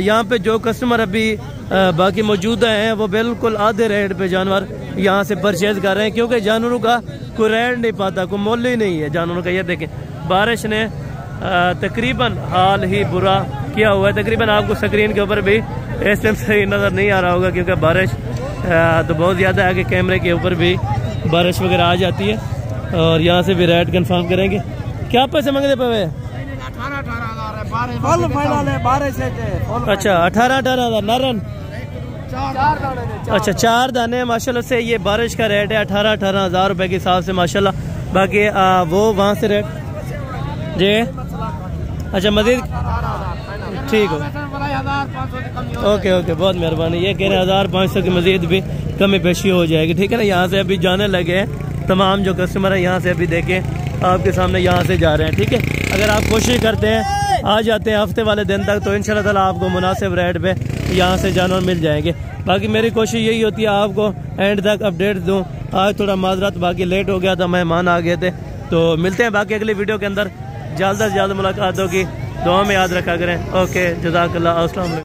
यहाँ पे जो कस्टमर अभी बाकी मौजूद हैं वो बिल्कुल आधे रेट पे जानवर यहाँ से परचेज कर रहे हैं, क्योंकि जानवरों का कोई रेट नहीं पाता, कोई मोल ही नहीं है जानवरों का। ये देखें बारिश ने तकरीबन हाल ही बुरा किया हुआ है। तकरीबन आपको स्क्रीन के ऊपर भी इस टाइम सही नज़र नहीं आ रहा होगा, क्योंकि बारिश तो बहुत ज़्यादा है कि कैमरे के ऊपर भी बारिश वगैरह आ जाती है। और यहाँ से भी रेट कंफर्म करेंगे। क्या पैसे मांगते पे? 18,000 अच्छा, 18,000 नारन। अच्छा, 4 दाने माशाल्लाह से ये बारिश का रेट है 18,000 रुपए के हिसाब से माशाल्लाह। बाकी वो वहाँ से रेट जी। अच्छा, मजीद ठीक हो। ओके बहुत मेहरबानी। ये कह रहे 1,500 की मजीद भी कमी पेशी हो जाएगी। ठीक है ना। यहाँ से अभी जाने लगे हैं तमाम जो कस्टमर है, यहाँ से अभी देखें आपके सामने यहाँ से जा रहे हैं। ठीक है। अगर आप कोशिश करते हैं आ जाते हैं हफ्ते वाले दिन तक, तो इंशाल्लाह ताला आपको मुनासिब रेट पे यहाँ से जानवर मिल जाएंगे। बाकी मेरी कोशिश यही होती है आपको एंड तक अपडेट दूँ। आज थोड़ा माजरत, बाकी लेट हो गया था, मेहमान आ गए थे। तो मिलते हैं बाकी अगली वीडियो के अंदर। जल्द से जल्द मुलाकात होगी। दुआ में याद रखा करें। ओके, जज़ाकल्लाह। अस्सलाम वालेकुम।